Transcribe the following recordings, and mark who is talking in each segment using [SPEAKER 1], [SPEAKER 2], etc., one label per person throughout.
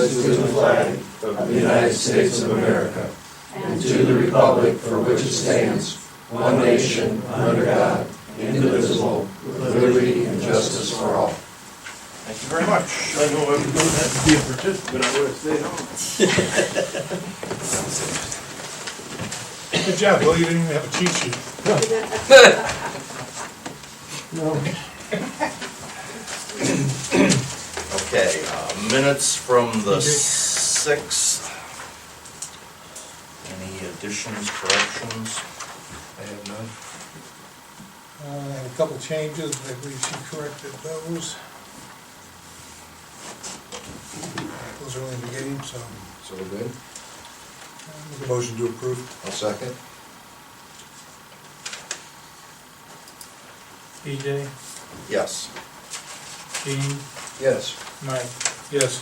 [SPEAKER 1] to the flag of the United States of America and to the republic for which it stands, one nation, under God, indivisible, with liberty and justice for all.
[SPEAKER 2] Thank you very much.
[SPEAKER 3] I know I was going to have to be a participant, I would have stayed home.
[SPEAKER 4] Good job, Bill, you didn't even have a cheat sheet.
[SPEAKER 3] No.
[SPEAKER 2] Okay, minutes from the 6th. Any additions, corrections?
[SPEAKER 1] I have none.
[SPEAKER 4] I had a couple changes, but I believe she corrected those. Those are only the beginning, so
[SPEAKER 1] So we're good?
[SPEAKER 4] make a motion to approve.
[SPEAKER 1] I'll second.
[SPEAKER 5] PJ,
[SPEAKER 2] Yes.
[SPEAKER 5] Gene,
[SPEAKER 1] Yes.
[SPEAKER 5] Mike.
[SPEAKER 4] Yes.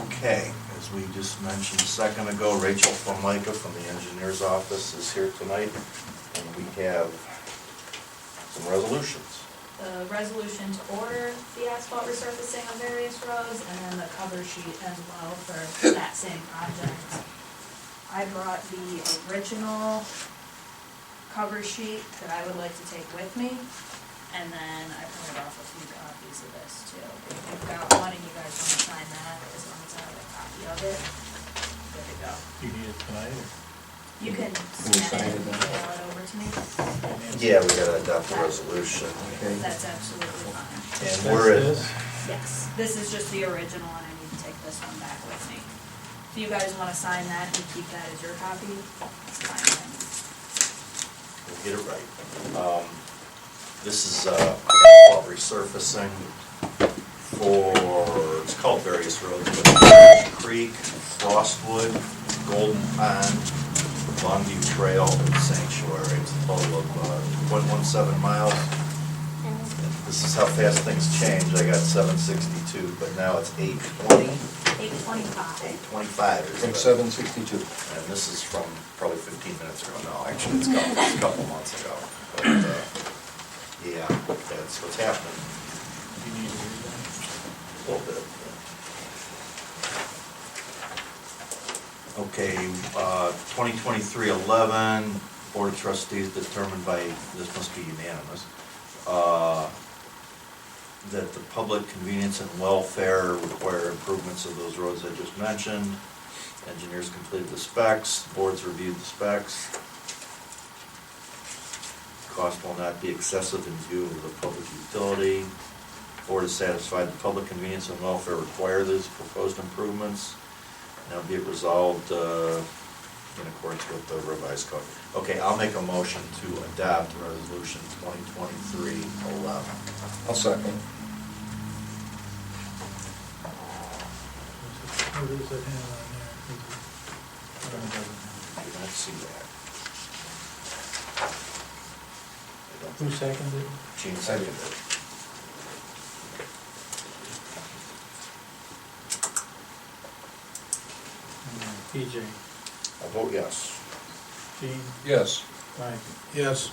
[SPEAKER 2] Okay, as we just mentioned a second ago, Rachel Formica from the engineer's office is here tonight, and we have some resolutions.
[SPEAKER 6] The resolution to order the asphalt resurfacing of various roads, and then the cover sheet as well for that same project. I brought the original cover sheet that I would like to take with me, and then I printed off a few copies of this too. If you've got one and you guys want to sign that, as long as I have a copy of it, good to go.
[SPEAKER 5] You need it tonight or?
[SPEAKER 6] You can
[SPEAKER 1] we
[SPEAKER 6] scan
[SPEAKER 1] sign
[SPEAKER 6] it
[SPEAKER 1] it
[SPEAKER 6] and
[SPEAKER 1] now?
[SPEAKER 6] email it over to me.
[SPEAKER 2] Yeah, we gotta adopt the resolution.
[SPEAKER 1] Okay.
[SPEAKER 6] That's absolutely fine.
[SPEAKER 2] And we're at,
[SPEAKER 6] Yes, this is just the original, and I need to take this one back with me. If you guys want to sign that and keep that as your copy, it's fine.
[SPEAKER 2] we'll get it right. This is asphalt resurfacing for, it's called various roads, but Creek, Frostwood, Golden Pond, Longview Trail, and Sanctuary. It's a total of 0.17 miles. This is how fast things change. I got 762, but now it's 820,
[SPEAKER 6] 825.
[SPEAKER 2] 825 is
[SPEAKER 1] From
[SPEAKER 2] the-
[SPEAKER 1] 762.
[SPEAKER 2] And this is from probably 15 minutes ago. No, actually, it's a couple months ago. But, yeah, that's what's happening.
[SPEAKER 5] You need to read that?
[SPEAKER 2] A little bit. Okay, 2023-11, Board of Trustees determined by, this must be unanimous, that the public convenience and welfare require improvements of those roads I just mentioned. Engineers completed the specs, boards reviewed the specs. Cost will not be excessive in view of the public utility. Board is satisfied the public convenience and welfare require these proposed improvements. Now be it resolved in accordance with the revised code. Okay, I'll make a motion to adopt resolution 2023-11.
[SPEAKER 1] I'll second.
[SPEAKER 5] What does it have on there?
[SPEAKER 2] I do not see that. I don't
[SPEAKER 5] Who seconded it?
[SPEAKER 2] Gene seconded it.
[SPEAKER 5] PJ,
[SPEAKER 2] I vote yes.
[SPEAKER 5] Gene,
[SPEAKER 1] Yes.
[SPEAKER 5] Mike.
[SPEAKER 4] Yes.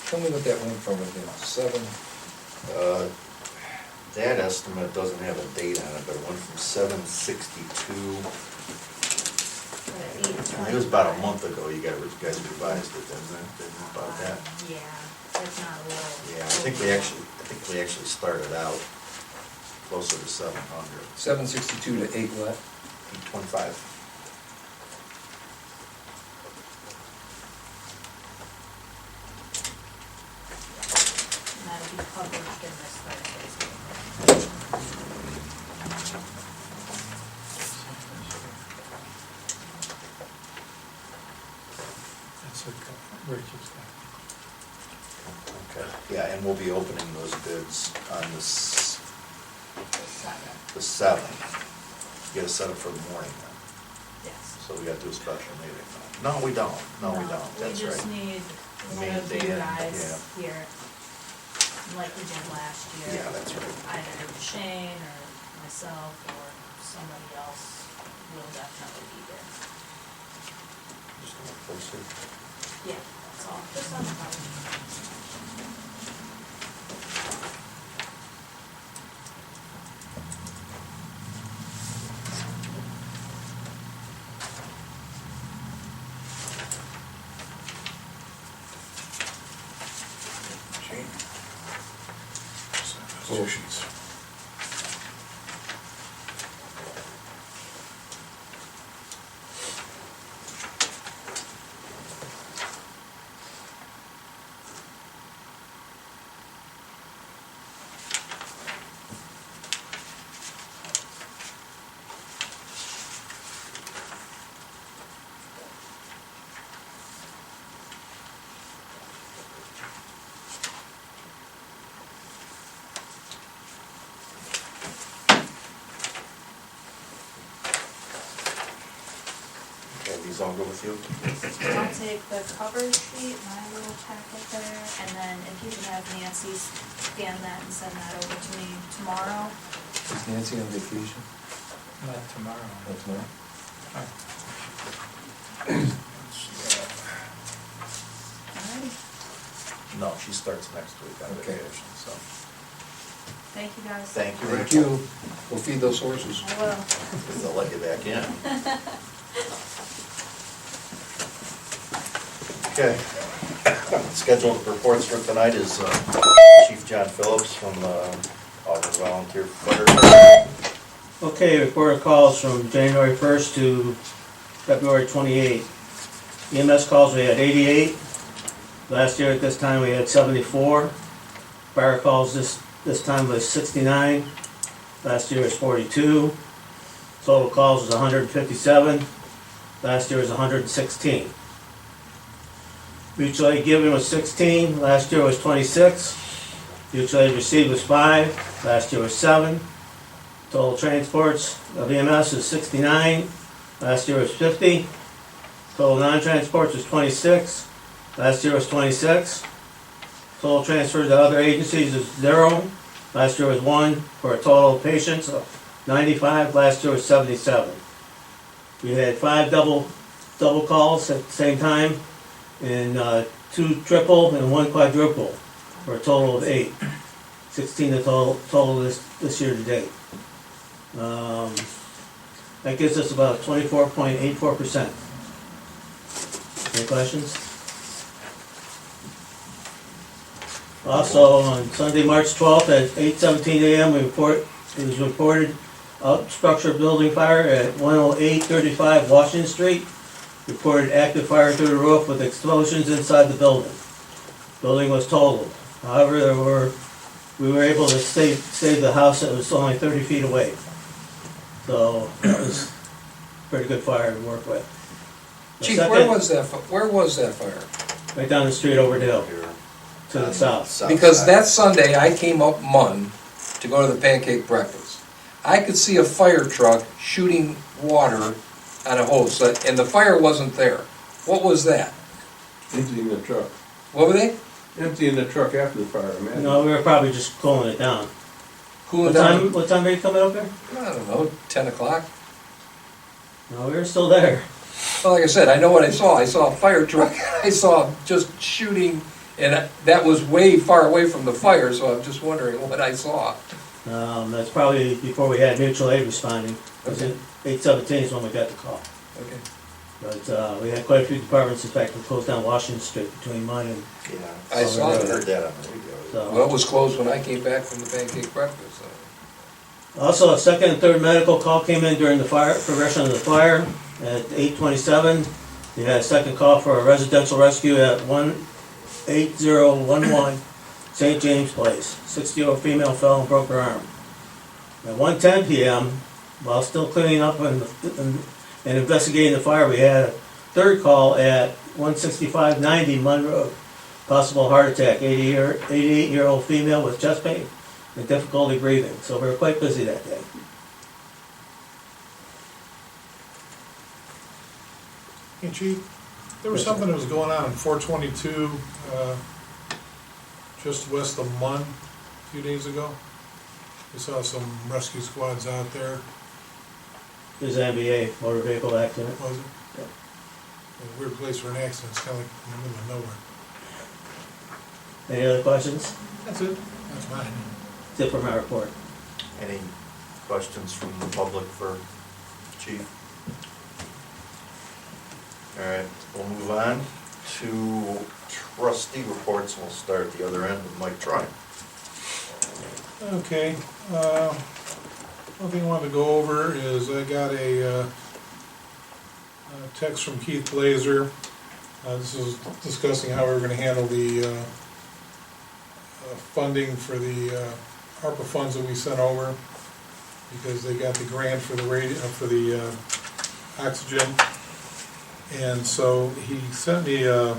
[SPEAKER 1] Tell me what that went from again, 7?
[SPEAKER 2] That estimate doesn't have a date on it, but it went from 762. It was about a month ago you guys revised it, didn't it? About that?
[SPEAKER 6] Yeah, it's not a little.
[SPEAKER 2] Yeah, I think we actually started out closer to 700.
[SPEAKER 1] 762 to 8 what?
[SPEAKER 2] 25.
[SPEAKER 6] And that'll be published in this Thursday's paper.
[SPEAKER 5] That's a Rachel's got.
[SPEAKER 2] Okay. Yeah, and we'll be opening those bids on the 7th. You gotta set it for the morning then.
[SPEAKER 6] Yes.
[SPEAKER 2] So we gotta do a special meeting. No, we don't. No, we don't. That's
[SPEAKER 6] We just
[SPEAKER 2] right.
[SPEAKER 6] need one
[SPEAKER 2] Me
[SPEAKER 6] of
[SPEAKER 2] and
[SPEAKER 6] you
[SPEAKER 2] Dan,
[SPEAKER 6] guys here, like we did last year.
[SPEAKER 2] Yeah, that's right.
[SPEAKER 6] Either Shane or myself or somebody else will definitely be there.
[SPEAKER 2] Just gonna post it.
[SPEAKER 6] Yeah, that's all, just on the cover.
[SPEAKER 3] Two sheets.
[SPEAKER 2] Okay, these all go with you?
[SPEAKER 6] I'll take the cover sheet, my little packet there, and then if you can have Nancy scan that and send that over to me tomorrow.
[SPEAKER 1] Is Nancy on vacation?
[SPEAKER 5] Not tomorrow.
[SPEAKER 1] That's no.
[SPEAKER 6] Alrighty,
[SPEAKER 2] No, she starts next week on
[SPEAKER 1] Okay.
[SPEAKER 2] vacation, so.
[SPEAKER 6] thank you guys.
[SPEAKER 2] Thank you.
[SPEAKER 1] Thank you. We'll feed those horses.
[SPEAKER 6] I will.
[SPEAKER 2] They'll let you back in. Okay. Scheduled reports for tonight is Chief John Phillips from Auburn Volunteer Fire.
[SPEAKER 7] Okay, report of calls from January 1st to February 28th. EMS calls, we had 88. Last year at this time, we had 74. Fire calls this time was 69. Last year was 42. Total calls was 157. Last year was 116. Mutual aid given was 16. Last year was 26. Mutual aid received was 5. Last year was 7. Total transports of EMS is 69, last year was 50. Total non-transports was 26, last year was 26. Total transfers to other agencies is 0, last year was 1, for a total of patients of 95, last year was 77. We had 5 double calls at the same time, and 2 triple and 1 quadruple, for a total of 8. 16 the total this year to date. That gives us about 24.84%. Any questions? Also, on Sunday, March 12th at 8:17 a.m., it was reported structure building fire at 10835 Washington Street. Reported active fire through the roof with explosions inside the building. Building was totaled. However, we were able to save the house that was only 30 feet away. So that was a pretty good fire to work with. The
[SPEAKER 1] Chief,
[SPEAKER 7] second-
[SPEAKER 1] where was that fire?
[SPEAKER 7] Right down the street over the hill,
[SPEAKER 2] Here.
[SPEAKER 7] to the south.
[SPEAKER 1] Because that Sunday, I came up Munn to go to the pancake breakfast. I could see a fire truck shooting water on a hose, and the fire wasn't there. What was that?
[SPEAKER 3] Emptying the truck.
[SPEAKER 1] What were they?
[SPEAKER 3] Emptying the truck after the fire, man.
[SPEAKER 7] No, we were probably just cooling it down.
[SPEAKER 1] Cooling
[SPEAKER 7] What
[SPEAKER 1] down?
[SPEAKER 7] time, what time are you coming up there?
[SPEAKER 1] I don't know, 10 o'clock.
[SPEAKER 7] No, we were still there.
[SPEAKER 1] Well, like I said, I know what I saw. I saw a fire truck. I saw just shooting, and that was way far away from the fire, so I'm just wondering what I saw.
[SPEAKER 7] That's probably before we had mutual aid responding. It was
[SPEAKER 1] Okay.
[SPEAKER 7] at 8:17 is when we got the call.
[SPEAKER 1] Okay.
[SPEAKER 7] But we had quite a few departments, in fact, we closed down Washington Street between mine and,
[SPEAKER 2] Yeah.
[SPEAKER 1] I saw
[SPEAKER 2] I
[SPEAKER 1] that.
[SPEAKER 2] heard that on the radio.
[SPEAKER 7] so.
[SPEAKER 1] Well, it was closed when I came back from the pancake breakfast. So.
[SPEAKER 7] Also, a second and third medical call came in during the progression of the fire at 8:27. We had a second call for a residential rescue at 18011 St. James Place. 60-year-old female fell and broke her arm. At 1:10 p.m., while still cleaning up and investigating the fire, we had a third call at 16590 Munn Road. Possible heart attack, 88-year-old female with chest pain and difficulty breathing. So we were quite busy that day.
[SPEAKER 4] Hey, Chief, there was something that was going on in 422, just west of Munn, a few days ago. We saw some rescue squads out there.
[SPEAKER 7] There's an MVA, motor vehicle accident.
[SPEAKER 4] Was it?
[SPEAKER 7] Yep.
[SPEAKER 4] A weird place for an accident, it's kinda like in the middle of nowhere.
[SPEAKER 7] Any other questions?
[SPEAKER 4] That's it, that's mine.
[SPEAKER 7] That's it for my report.
[SPEAKER 2] Any questions from the public for Chief? All right, we'll move on to trustee reports, and we'll start at the other end with Mike Trine.
[SPEAKER 4] Okay, one thing I wanted to go over is I got a text from Keith Blazer. This is discussing how we're gonna handle the funding for the ARPA funds that we sent over, because they got the grant for the oxygen. And so he sent me it's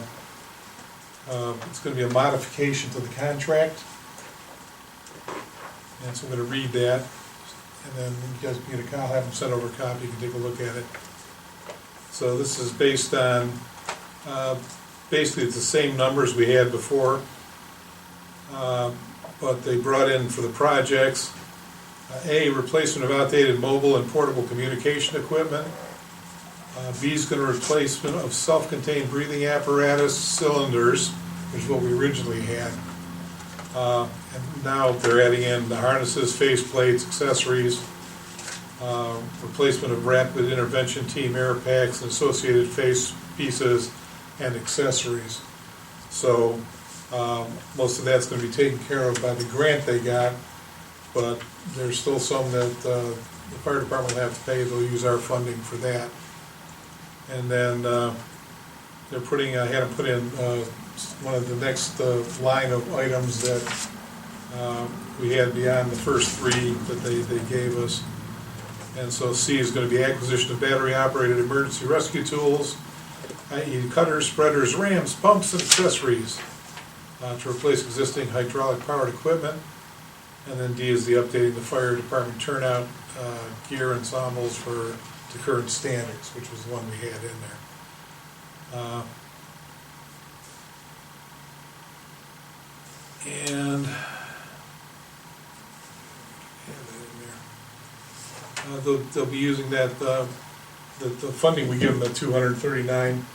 [SPEAKER 4] gonna be a modification to the contract. And so I'm gonna read that, and then you guys can get a copy, I'll have them send over a copy, you can take a look at it. So this is based on, basically it's the same numbers we had before, but they brought in for the projects, A, replacement of outdated mobile and portable communication equipment. B is gonna replacement of self-contained breathing apparatus cylinders, which is what we originally had. And now they're adding in the harnesses, face plates, accessories, replacement of rapid intervention team air packs and associated face pieces and accessories. So, most of that's gonna be taken care of by the grant they got, but there's still some that, the fire department will have to pay, they'll use our funding for that. And then, they're putting, I had them put in, one of the next line of items that we had beyond the first three that they gave us. And so C is gonna be acquisition of battery-operated emergency rescue tools, i.e. cutters, spreaders, rams, pumps, and accessories, to replace existing hydraulic-powered equipment. And then D is the updating the fire department turnout gear ensembles to current standards, which was the one we had in there. And they'll be using that, the funding we give them, the 239,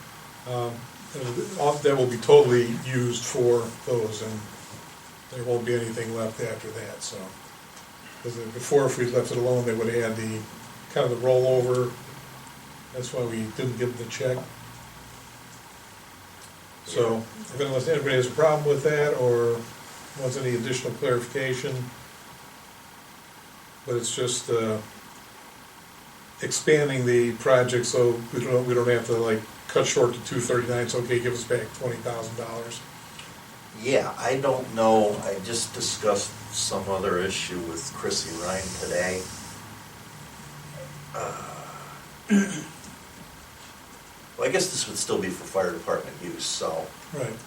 [SPEAKER 4] that will be totally used for those, and there won't be anything left after that, so. Because before, if we'd left it alone, they would have had the, kind of the rollover, that's why we didn't give them the check. So, unless anybody has a problem with that, or wants any additional clarification, but it's just, expanding the project so we don't have to like cut short to 239, it's okay, give us back $20,000.
[SPEAKER 2] Yeah, I don't know, I just discussed some other issue with Chrissy Ryan today. Well, I guess this would still be for fire department use, so
[SPEAKER 4] Right.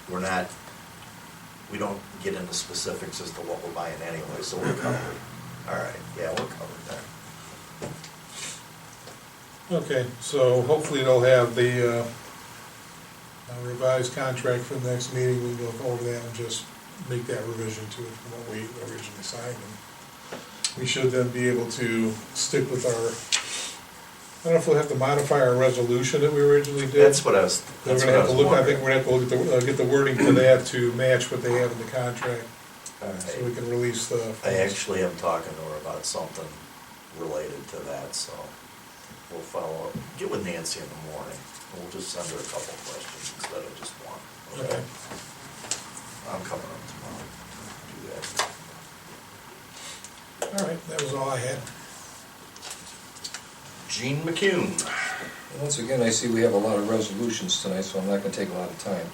[SPEAKER 2] we don't get into specifics as to what we're buying anyway, so we're covered. All right, yeah, we're covered there.
[SPEAKER 4] Okay, so hopefully they'll have the revised contract for the next meeting, we can go over that and just make that revision to it from what we originally signed. And we should then be able to stick with our, I don't know if we'll have to modify our resolution that we originally did.
[SPEAKER 2] That's what I was
[SPEAKER 4] We're gonna have to look, I think
[SPEAKER 2] wondering.
[SPEAKER 4] we're gonna have to look at get the wording to that to match what they have in the contract,
[SPEAKER 2] All right.
[SPEAKER 4] so we can release the.
[SPEAKER 2] I actually am talking to her about something related to that, so we'll follow up. Get with Nancy in the morning, and we'll just send her a couple questions instead of just one.
[SPEAKER 4] Okay.
[SPEAKER 2] I'm coming up tomorrow to do that.
[SPEAKER 4] All right, that was all I had.
[SPEAKER 2] Gene McCune.
[SPEAKER 8] Once again, I see we have a lot of resolutions tonight, so I'm not going to take a lot of time.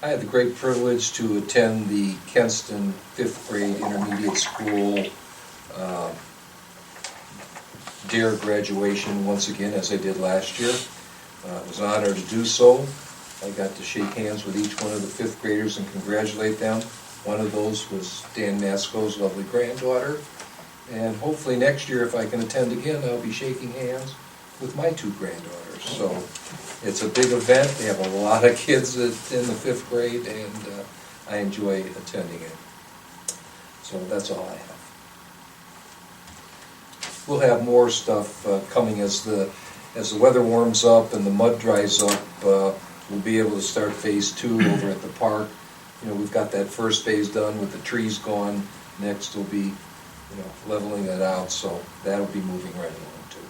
[SPEAKER 8] I had the great privilege to attend the Kenston 5th grade intermediate school DARE graduation once again, as I did last year. It was an honor to do so. I got to shake hands with each one of the 5th graders and congratulate them. One of those was Dan Masco's lovely granddaughter. And hopefully next year, if I can attend again, I'll be shaking hands with my 2 granddaughters. So it's a big event. They have a lot of kids in the 5th grade, and I enjoy attending it. So that's all I have. we'll have more stuff coming as the weather warms up and the mud dries up. We'll be able to start phase 2 over at the park. You know, we've got that first phase done with the trees gone. Next will be, leveling it out, so that'll be moving right along too.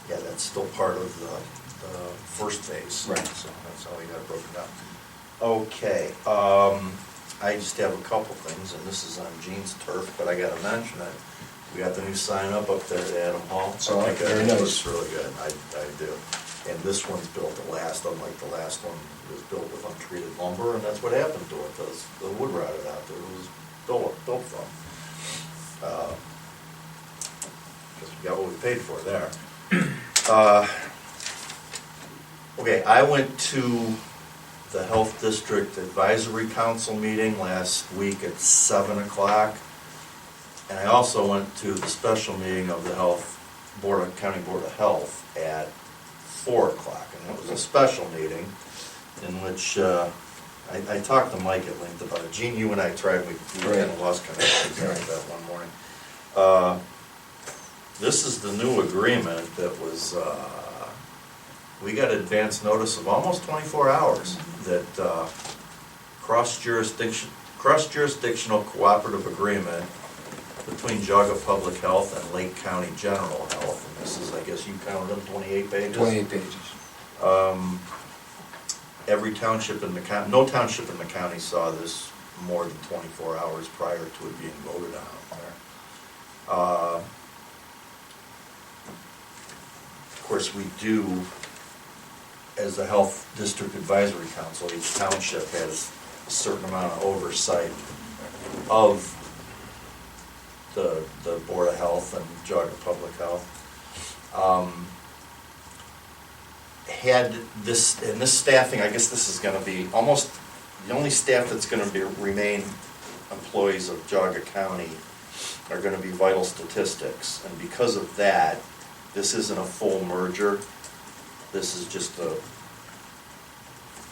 [SPEAKER 2] Yeah, that's still part of the first phase.
[SPEAKER 8] Right.
[SPEAKER 2] So that's how we got it broken down. Okay, I just have a couple things, and this is on Gene's turf, but I gotta mention it. We got the new sign up there at Adam Hall.
[SPEAKER 8] So,
[SPEAKER 2] I think
[SPEAKER 8] very
[SPEAKER 2] that
[SPEAKER 8] nice.
[SPEAKER 2] looks really good, I do. And this one's built to last, unlike the last one, it was built with untreated lumber, and that's what happened to it, the wood rotted out there, it was built from. Because we got what we paid for there. Okay, I went to the Health District Advisory Council meeting last week at 7 o'clock. And I also went to the special meeting of the County Board of Health at 4 o'clock. And it was a special meeting in which I talked to Mike at length about it. Gene, you and I tried, we kind of lost connection that one morning. This is the new agreement that was, we got advance notice of almost 24 hours that cross-jurisdictional cooperative agreement between Jaga Public Health and Lake County General Health. And this is, I guess you counted them, 28 pages?
[SPEAKER 8] 28 pages.
[SPEAKER 2] Every township in the county, no township in the county saw this more than 24 hours prior to it being voted on there. Of course, we do, as the Health District Advisory Council, each township has a certain amount of oversight of the Board of Health and Jaga Public Health. Had this, and this staffing, I guess this is going to be almost the only staff that's going to remain employees of Jaga County are going to be vital statistics, and because of that, this isn't a full merger. This is just a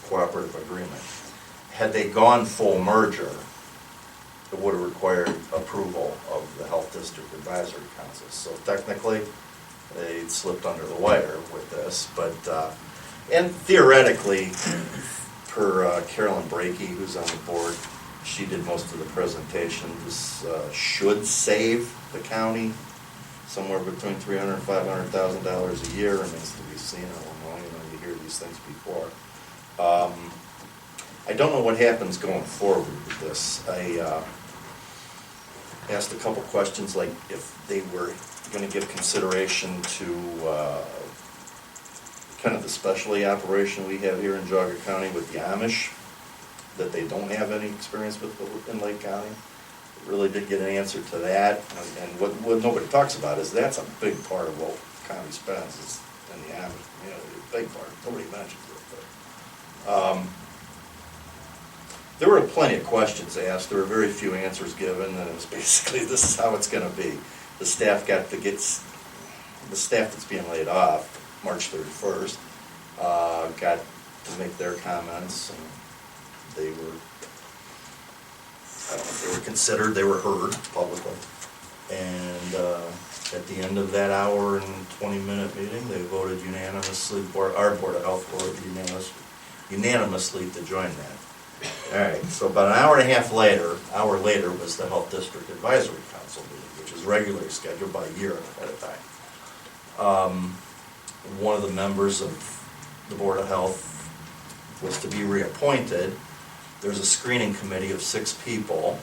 [SPEAKER 2] cooperative agreement. Had they gone full merger, it would have required approval of the Health District Advisory Council. So technically, they slipped under the wire with this, but, and theoretically, per Carolyn Brakey, who's on the board, she did most of the presentation. This should save the county somewhere between $300,000 and $500,000 a year. Remains to be seen. You hear these things before. I don't know what happens going forward with this. I asked a couple questions, like if they were going to give consideration to kind of the specialty operation we have here in Jaga County with the Amish, that they don't have any experience with in Lake County. Really did get an answer to that, and what nobody talks about is that's a big part of what the county spends is in the Amish community, a big part. Nobody mentions it, but there were plenty of questions asked. There were very few answers given, and it was basically this is how it's going to be. The staff the staff that's being laid off March 31st got to make their comments, and they were. I don't know if they were considered, they were heard publicly. And at the end of that hour and 20-minute meeting, they voted unanimously, our Board of Health voted unanimously to join that. All right, so about an hour later was the Health District Advisory Council meeting, which is regularly scheduled by a year ahead of time. One of the members of the Board of Health was to be reappointed. There's a screening committee of 6 people,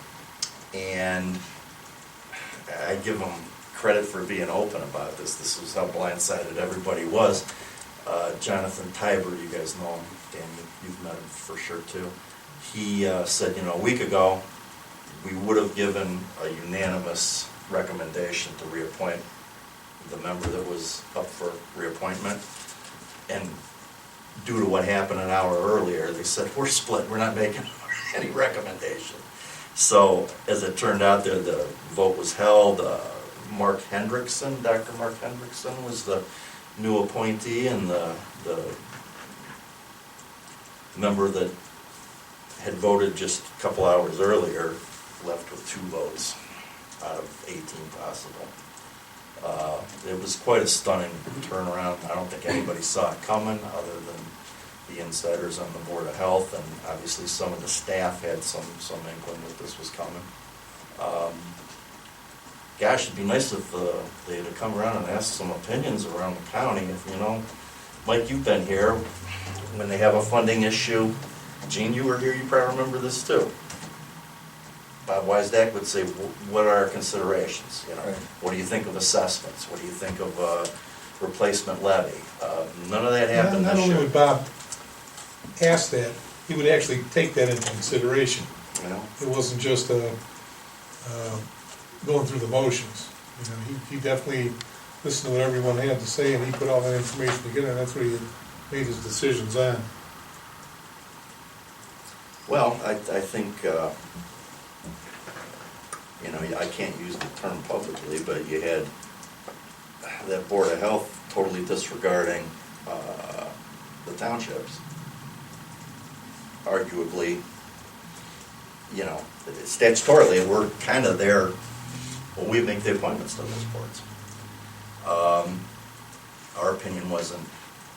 [SPEAKER 2] and I give them credit for being open about this. This was how blindsided everybody was. Jonathan Tiber, you guys know him. Dan, you've met him for sure too. He said, a week ago, we would have given a unanimous recommendation to reappoint the member that was up for reappointment. And due to what happened an hour earlier, they said, we're split, we're not making any recommendation. So, as it turned out, the vote was held. Dr. Mark Hendrickson was the new appointee, and the member that had voted just a couple hours earlier left with 2 votes out of 18 possible. It was quite a stunning turnaround. I don't think anybody saw it coming, other than the insiders on the Board of Health, and obviously some of the staff had some inkling that this was coming. Gosh, it'd be nice if they had come around and asked some opinions around the county. If, you know, Mike, you've been here, when they have a funding issue, Gene, you were here, you probably remember this too. Bob Weisdack would say, what are our considerations? You know,
[SPEAKER 8] Right.
[SPEAKER 2] what do you think of assessments? What do you think of replacement levy? None of that happened
[SPEAKER 4] Not
[SPEAKER 2] this
[SPEAKER 4] only
[SPEAKER 2] year.
[SPEAKER 4] would Bob ask that, he would actually take that into consideration.
[SPEAKER 2] You know,
[SPEAKER 4] It wasn't just going through the motions. You know, he definitely listened to what everyone had to say, and he put all that information together, and that's what he had made his decisions on.
[SPEAKER 2] well, I think, you know, I can't use the term publicly, but you had that Board of Health totally disregarding the townships. Arguably, you know, statutorily, we're kind of there, well, we make the appointments to those boards. Our opinion wasn't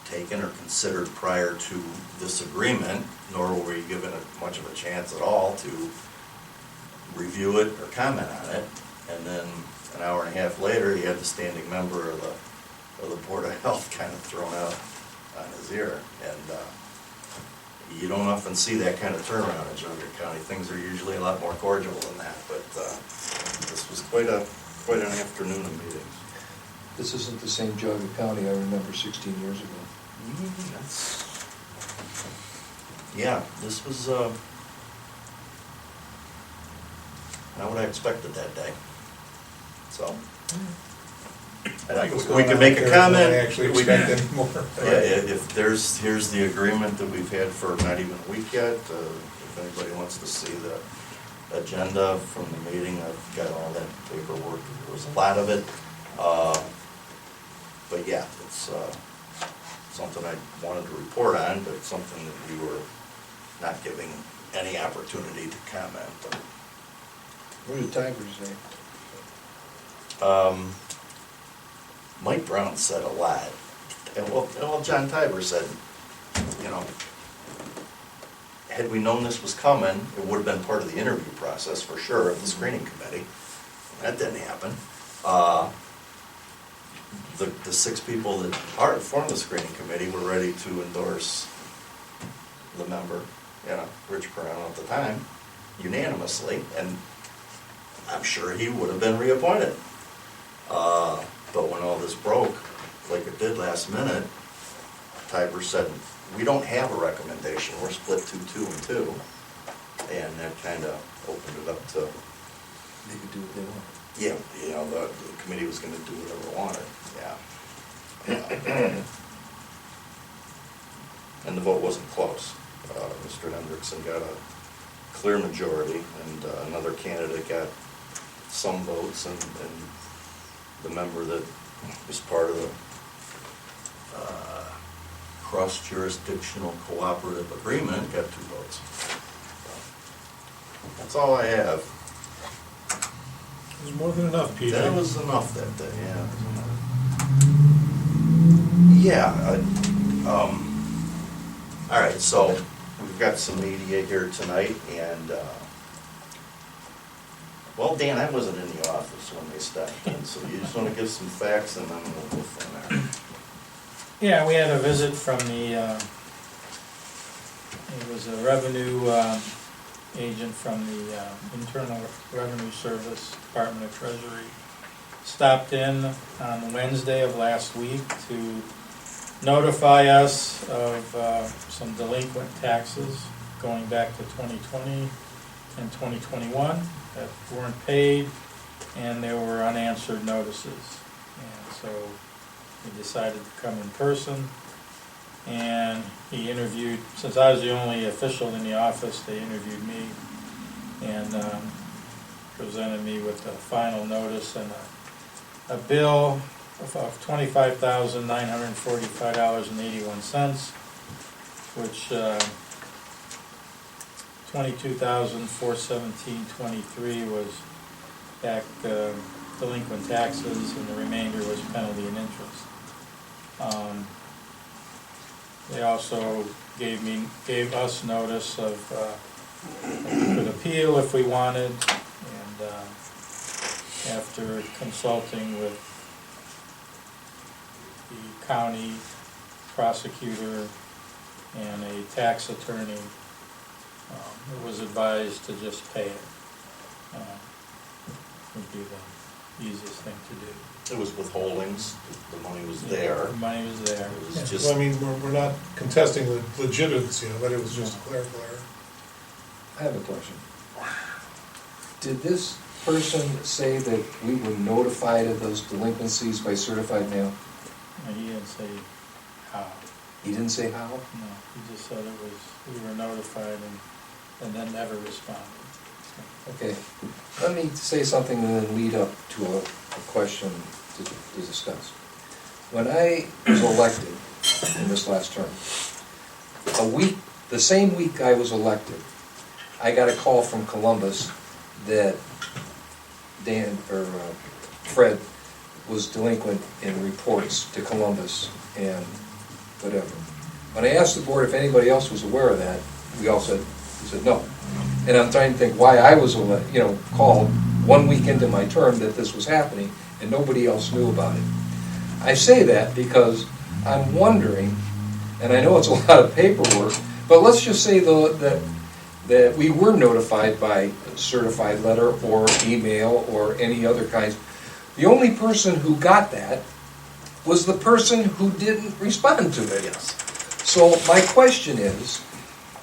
[SPEAKER 2] taken or considered prior to this agreement, nor were we given much of a chance at all to review it or comment on it. And then an hour and a half later, you had the standing member of the Board of Health kind of thrown out on his ear. And you don't often see that kind of turnaround in Joliet County. Things are usually a lot more cordial than that, but this was quite an afternoon of meetings.
[SPEAKER 8] This isn't the same Joliet County I remember 16 years ago.
[SPEAKER 2] Yeah, this was not what I expected that day. So,
[SPEAKER 4] What's
[SPEAKER 2] we
[SPEAKER 4] going
[SPEAKER 2] can
[SPEAKER 4] on
[SPEAKER 2] make
[SPEAKER 4] there
[SPEAKER 2] a
[SPEAKER 4] is what
[SPEAKER 2] comment.
[SPEAKER 4] I actually
[SPEAKER 2] We
[SPEAKER 4] expect
[SPEAKER 2] can-
[SPEAKER 4] anymore.
[SPEAKER 2] Yeah, if here's the agreement that we've had for not even a week yet. If anybody wants to see the agenda from the meeting, I've got all that paperwork. There was a lot of it. But yeah, it's something I wanted to report on, but something that we were not giving any opportunity to comment on.
[SPEAKER 8] What did Tigers say?
[SPEAKER 2] Mike Brown said a lot. And well, John Tiber said, you know, had we known this was coming, it would have been part of the interview process for sure of the screening committee. That didn't happen. The 6 people that formed the screening committee were ready to endorse the member, you know, Rich Brown at the time, unanimously, and I'm sure he would have been reappointed. But when all this broke, like it did last minute, Tiber said, we don't have a recommendation, we're split 2-2 and 2. And that kind of opened it up to,
[SPEAKER 8] They could do what they want.
[SPEAKER 2] yeah, you know, the committee was gonna do whatever it wanted, yeah. And the vote wasn't close. Mr. Hendrickson got a clear majority, and another candidate got some votes, and the member that was part of the cross-jurisdictional cooperative agreement got 2 votes. That's all I have.
[SPEAKER 4] It was more than enough, PJ.
[SPEAKER 2] That was enough that day, yeah. Yeah, all right, so we've got some media here tonight, and, well, Dan, I wasn't in the office when they stepped in, so you just want to give some facts, and then we'll go from there.
[SPEAKER 5] Yeah, we had a visit from the, it was a revenue agent from the Internal Revenue Service, Department of Treasury. Stopped in on Wednesday of last week to notify us of some delinquent taxes going back to 2020 and 2021 that weren't paid, and there were unanswered notices. And so he decided to come in person, and he interviewed, since I was the only official in the office, they interviewed me and presented me with a final notice and a bill of $25,945.81, which $22,417.23 was back delinquent taxes, and the remainder was penalty and interest. They also gave us notice of, we could appeal if we wanted, and after consulting with the county prosecutor and a tax attorney, it was advised to just pay it. Would be the easiest thing to do.
[SPEAKER 2] It was withholdings, the money was there.
[SPEAKER 5] The money was there.
[SPEAKER 2] It was
[SPEAKER 4] Yeah,
[SPEAKER 2] just,
[SPEAKER 4] well, I mean, we're not contesting the legitimacy of it, it was just a clerical error.
[SPEAKER 8] I have a question. Did this person say that we were notified of those delinquencies by certified mail?
[SPEAKER 5] And he didn't say how.
[SPEAKER 8] He didn't say how?
[SPEAKER 5] No, he just said it was, we were notified and then never responded.
[SPEAKER 8] Okay, let me say something and then lead up to a question to discuss. When I was elected in this last term, the same week I was elected, I got a call from Columbus that Fred was delinquent in reports to Columbus and whatever. When I asked the board if anybody else was aware of that, we said no. And I'm trying to think why I was, called 1 week into my term that this was happening and nobody else knew about it. I say that because I'm wondering, and I know it's a lot of paperwork, but let's just say that we were notified by certified letter or email or any other kinds. The only person who got that was the person who didn't respond to it.
[SPEAKER 2] yes.
[SPEAKER 8] So my question is,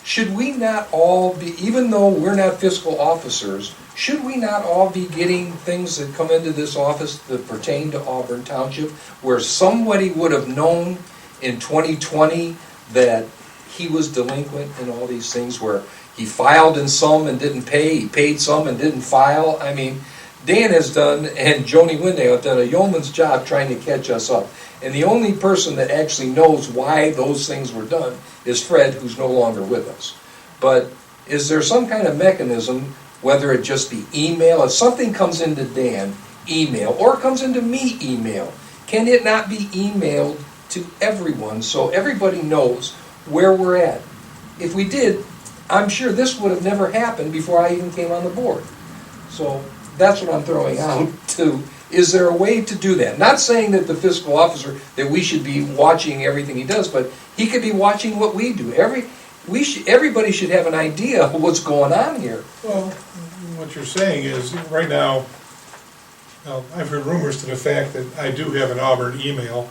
[SPEAKER 8] should we not all be, even though we're not fiscal officers, should we not all be getting things that come into this office that pertain to Auburn Township, where somebody would have known in 2020 that he was delinquent in all these things, where he filed in some and didn't pay, he paid some and didn't file? I mean, Dan has done, and Joni Windale have done a yeoman's job trying to catch us up. And the only person that actually knows why those things were done is Fred, who's no longer with us. But is there some kind of mechanism, whether it just be email, if something comes into Dan, email, or comes into me, email, can it not be emailed to everyone so everybody knows where we're at? If we did, I'm sure this would have never happened before I even came on the board. So that's what I'm throwing out to. Is there a way to do that? Not saying that the fiscal officer, that we should be watching everything he does, but he could be watching what we do. Everybody should have an idea of what's going on here.
[SPEAKER 4] Well, what you're saying is, right now, I've heard rumors to the fact that I do have an Auburn email.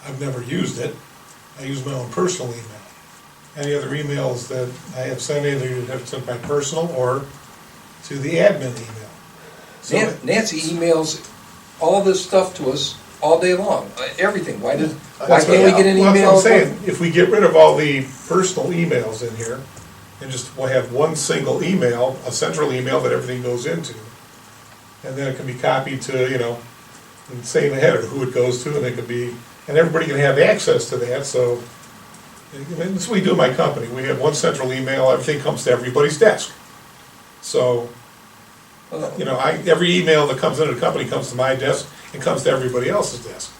[SPEAKER 4] I've never used it. I use my own personal email. Any other emails that I have sent in, either have sent my personal or to the admin email. So
[SPEAKER 8] Nancy emails all this stuff to us all day long, everything. Why can't we get an
[SPEAKER 4] Well,
[SPEAKER 8] email?
[SPEAKER 4] that's what I'm saying. If we get rid of all the personal emails in here, and just we'll have one single email, a central email that everything goes into, and then it can be copied to, and say in the header who it goes to, and it could be, and everybody can have access to that, so, that's what we do in my company. We have one central email, everything comes to everybody's desk. So, every email that comes into the company comes to my desk and comes to everybody else's desk.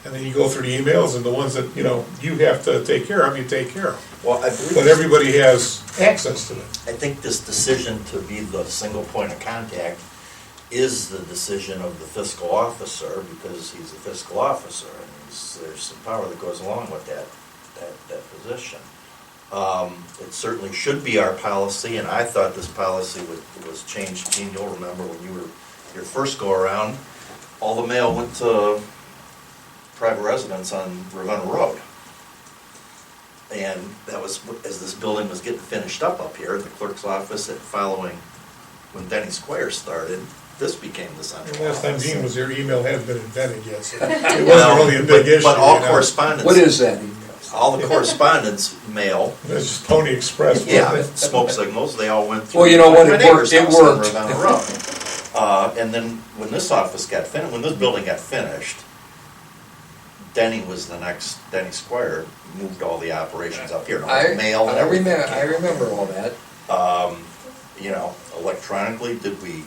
[SPEAKER 4] And then you go through the emails, and the ones that, you have to take care of, you take care of.
[SPEAKER 2] Well, I believe,
[SPEAKER 4] But everybody has access to it.
[SPEAKER 2] I think this decision to be the single point of contact is the decision of the fiscal officer, because he's a fiscal officer, and there's some power that goes along with that position. It certainly should be our policy, and I thought this policy was changed. Gene, you'll remember when you were your first go-around, all the mail went to private residence on Ravenna Road. And that was, as this building was getting finished up here at the clerk's office, and following when Denny Square started, this became the central
[SPEAKER 4] And last time
[SPEAKER 2] office.
[SPEAKER 4] Gene was here, email hadn't been invented yet, so it wasn't really a big issue.
[SPEAKER 2] But all correspondence.
[SPEAKER 8] What is that email?
[SPEAKER 2] All the correspondence mail,
[SPEAKER 4] It's just Pony Express.
[SPEAKER 2] yeah, smoke signals, they all went through.
[SPEAKER 8] Well, you know what,
[SPEAKER 2] my
[SPEAKER 8] it
[SPEAKER 2] neighbor's
[SPEAKER 8] worked, it
[SPEAKER 2] house on
[SPEAKER 8] worked.
[SPEAKER 2] Ravenna Road. And then when this office got finished, when this building got finished, Denny was the next, Denny Squire moved all the operations up here, all the mail and everything.
[SPEAKER 8] I remember all that.
[SPEAKER 2] Electronically, did we?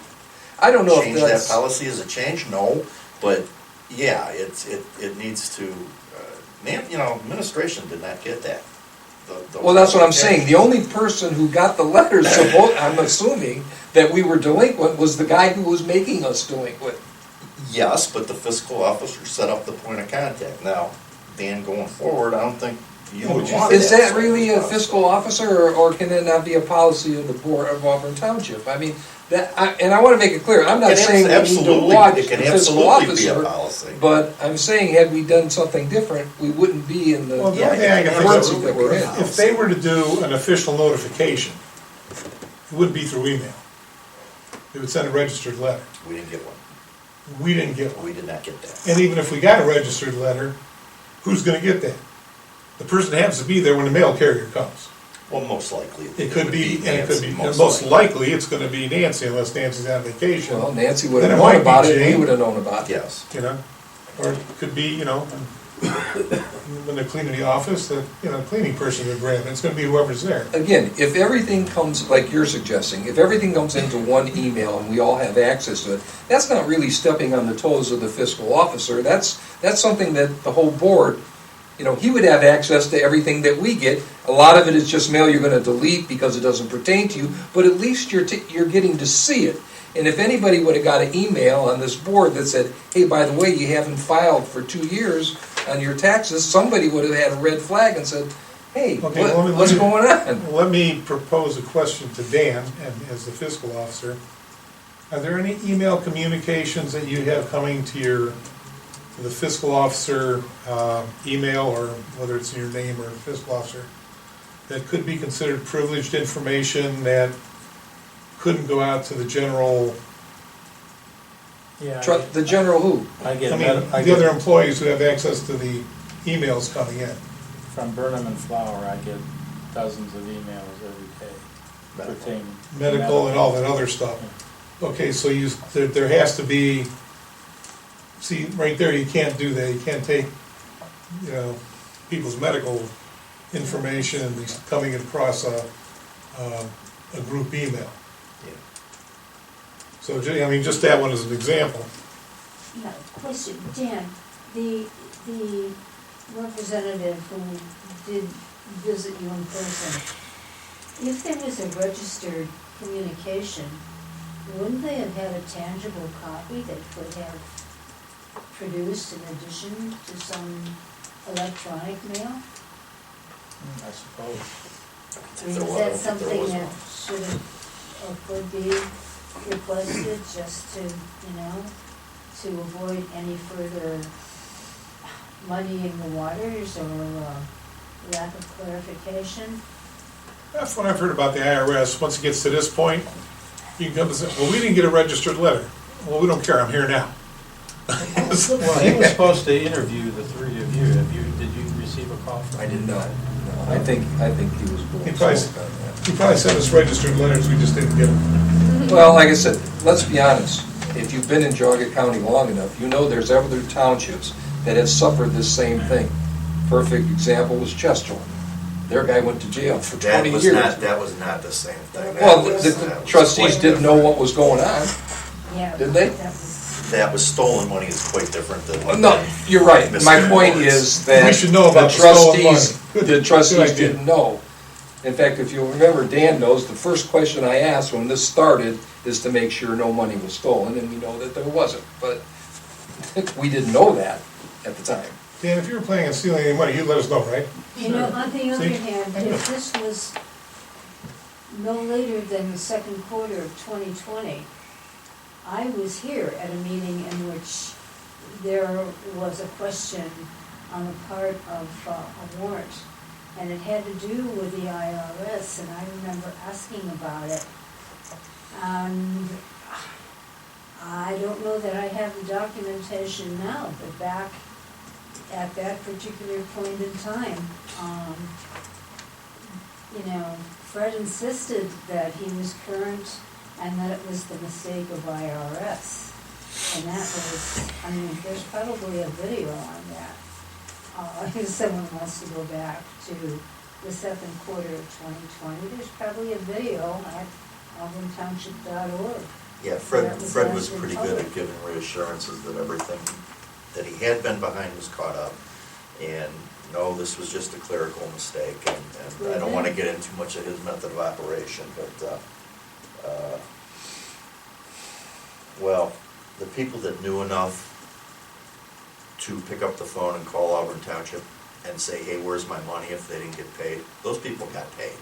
[SPEAKER 8] I don't know if
[SPEAKER 2] change that
[SPEAKER 8] that's,
[SPEAKER 2] policy as a change? No, but yeah, it needs to, administration did not get that.
[SPEAKER 8] well, that's what I'm saying. The only person who got the letters, I'm assuming, that we were delinquent was the guy who was making us delinquent.
[SPEAKER 2] Yes, but the fiscal officer set up the point of contact. Now, Dan, going forward, I don't think you would want that.
[SPEAKER 8] Is that really a fiscal officer, or can it not be a policy of the Board of Auburn Township? I mean, and I want to make it clear, I'm not saying we need to watch
[SPEAKER 2] It
[SPEAKER 8] the
[SPEAKER 2] can
[SPEAKER 8] fiscal
[SPEAKER 2] absolutely be a
[SPEAKER 8] officer,
[SPEAKER 2] policy.
[SPEAKER 8] but I'm saying, had we done something different, we wouldn't be in the
[SPEAKER 4] Well, the
[SPEAKER 2] Yeah,
[SPEAKER 4] only thing I
[SPEAKER 2] it
[SPEAKER 4] can
[SPEAKER 2] can
[SPEAKER 4] think of,
[SPEAKER 8] emergency that we're in.
[SPEAKER 4] if they were to do an official notification, it wouldn't be through email. They would send a registered letter.
[SPEAKER 2] We didn't get one.
[SPEAKER 4] We didn't get one.
[SPEAKER 2] We did not get that.
[SPEAKER 4] And even if we got a registered letter, who's gonna get that? The person happens to be there when the mail carrier comes.
[SPEAKER 2] Well, most likely.
[SPEAKER 4] It could
[SPEAKER 2] would
[SPEAKER 4] be, and it could be,
[SPEAKER 2] Nancy,
[SPEAKER 4] and most likely, it's gonna be Nancy unless Nancy's on vacation,
[SPEAKER 8] Well, Nancy would
[SPEAKER 4] Then
[SPEAKER 8] have
[SPEAKER 4] it
[SPEAKER 8] known
[SPEAKER 4] might be
[SPEAKER 8] about it, and we
[SPEAKER 4] Jane.
[SPEAKER 8] would have known about it.
[SPEAKER 2] Yes.
[SPEAKER 4] you know? Or it could be, when they're cleaning the office, the, cleaning person would grab it. It's gonna be whoever's there.
[SPEAKER 8] Again, if everything comes, like you're suggesting, if everything comes into one email and we all have access to it, that's not really stepping on the toes of the fiscal officer. That's something that the whole board, he would have access to everything that we get. A lot of it is just mail you're gonna delete because it doesn't pertain to you, but at least you're getting to see it. And if anybody would have got an email on this board that said, hey, by the way, you haven't filed for 2 years on your taxes, somebody would have had a red flag and said, hey,
[SPEAKER 4] Okay,
[SPEAKER 8] what's going on?
[SPEAKER 4] Let me propose a question to Dan, and as the fiscal officer. Are there any email communications that you have coming to the fiscal officer email, or whether it's in your name or fiscal officer, that could be considered privileged information that couldn't go out to the general,
[SPEAKER 5] Yeah,
[SPEAKER 8] The general who?
[SPEAKER 5] I get,
[SPEAKER 4] the other employees who have access to the emails coming in?
[SPEAKER 5] from Burnham and Flower, I get dozens of emails every day pertaining. to
[SPEAKER 4] Medical and all that other stuff. Okay, so there has to be, see, right there, you can't do that. You can't take, people's medical information and be coming across a group email.
[SPEAKER 2] Yeah.
[SPEAKER 4] So, just that one as an example.
[SPEAKER 9] Yeah, question, Dan, the representative who did visit you in person, if there was a registered communication, wouldn't they have had a tangible copy they could have produced in addition to some electronic mail?
[SPEAKER 5] I suppose.
[SPEAKER 9] I mean, is that something that should have, or could be requested just to, to avoid any further muddying the waters or lack of clarification?
[SPEAKER 4] That's what I've heard about the IRS. Once it gets to this point, you can come and say, well, we didn't get a registered letter. Well, we don't care, I'm here now.
[SPEAKER 5] Well, he was supposed to interview the three of you. Did you receive a call from him?
[SPEAKER 8] I did not. No, I think he was blowing
[SPEAKER 4] He probably-
[SPEAKER 8] smoke on that.
[SPEAKER 4] He probably sent us registered letters, we just didn't get them.
[SPEAKER 8] Well, like I said, let's be honest. If you've been in Geauga County long enough, you know there's other townships that have suffered this same thing. Perfect example was Chesterland. Their guy went to jail for 20 years.
[SPEAKER 2] That was not the same thing.
[SPEAKER 8] Well,
[SPEAKER 2] That
[SPEAKER 8] the
[SPEAKER 2] was
[SPEAKER 8] trustees
[SPEAKER 2] quite
[SPEAKER 8] didn't know
[SPEAKER 2] different.
[SPEAKER 8] what was going on.
[SPEAKER 9] Yeah.
[SPEAKER 8] Did they?
[SPEAKER 9] That was,
[SPEAKER 2] That was stolen money is quite different than.
[SPEAKER 8] No, you're right. My
[SPEAKER 2] Mr.
[SPEAKER 8] point
[SPEAKER 2] Lawrence.
[SPEAKER 8] is that
[SPEAKER 4] We should know about
[SPEAKER 8] the
[SPEAKER 4] the stolen
[SPEAKER 8] trustees,
[SPEAKER 4] money.
[SPEAKER 8] the
[SPEAKER 4] Good
[SPEAKER 8] trustees
[SPEAKER 4] idea.
[SPEAKER 8] didn't know. In fact, if you'll remember, Dan knows, the first question I asked when this started is to make sure no money was stolen, and we know that there wasn't. But we didn't know that at the time.
[SPEAKER 4] Dan, if you were planning on stealing any money, you'd let us know, right?
[SPEAKER 9] on the other
[SPEAKER 4] See?
[SPEAKER 9] hand, if this was no later than the second quarter of 2020, I was here at a meeting in which there was a question on the part of a warrant, and it had to do with the IRS, and I remember asking about it. And I don't know that I have the documentation now, but back at that particular point in time, Fred insisted that he was current and that it was the mistake of IRS. And that was, there's probably a video on that. If someone wants to go back to the second quarter of 2020, there's probably a video at auburntownship.org.
[SPEAKER 2] Yeah, Fred was pretty good at giving reassurances that everything that he had been behind was caught up. And no, this was just a clerical mistake, and I don't want to get into much of his method of operation, but, well, the people that knew enough to pick up the phone and call Auburn Township and say, hey, where's my money if they didn't get paid, those people got paid.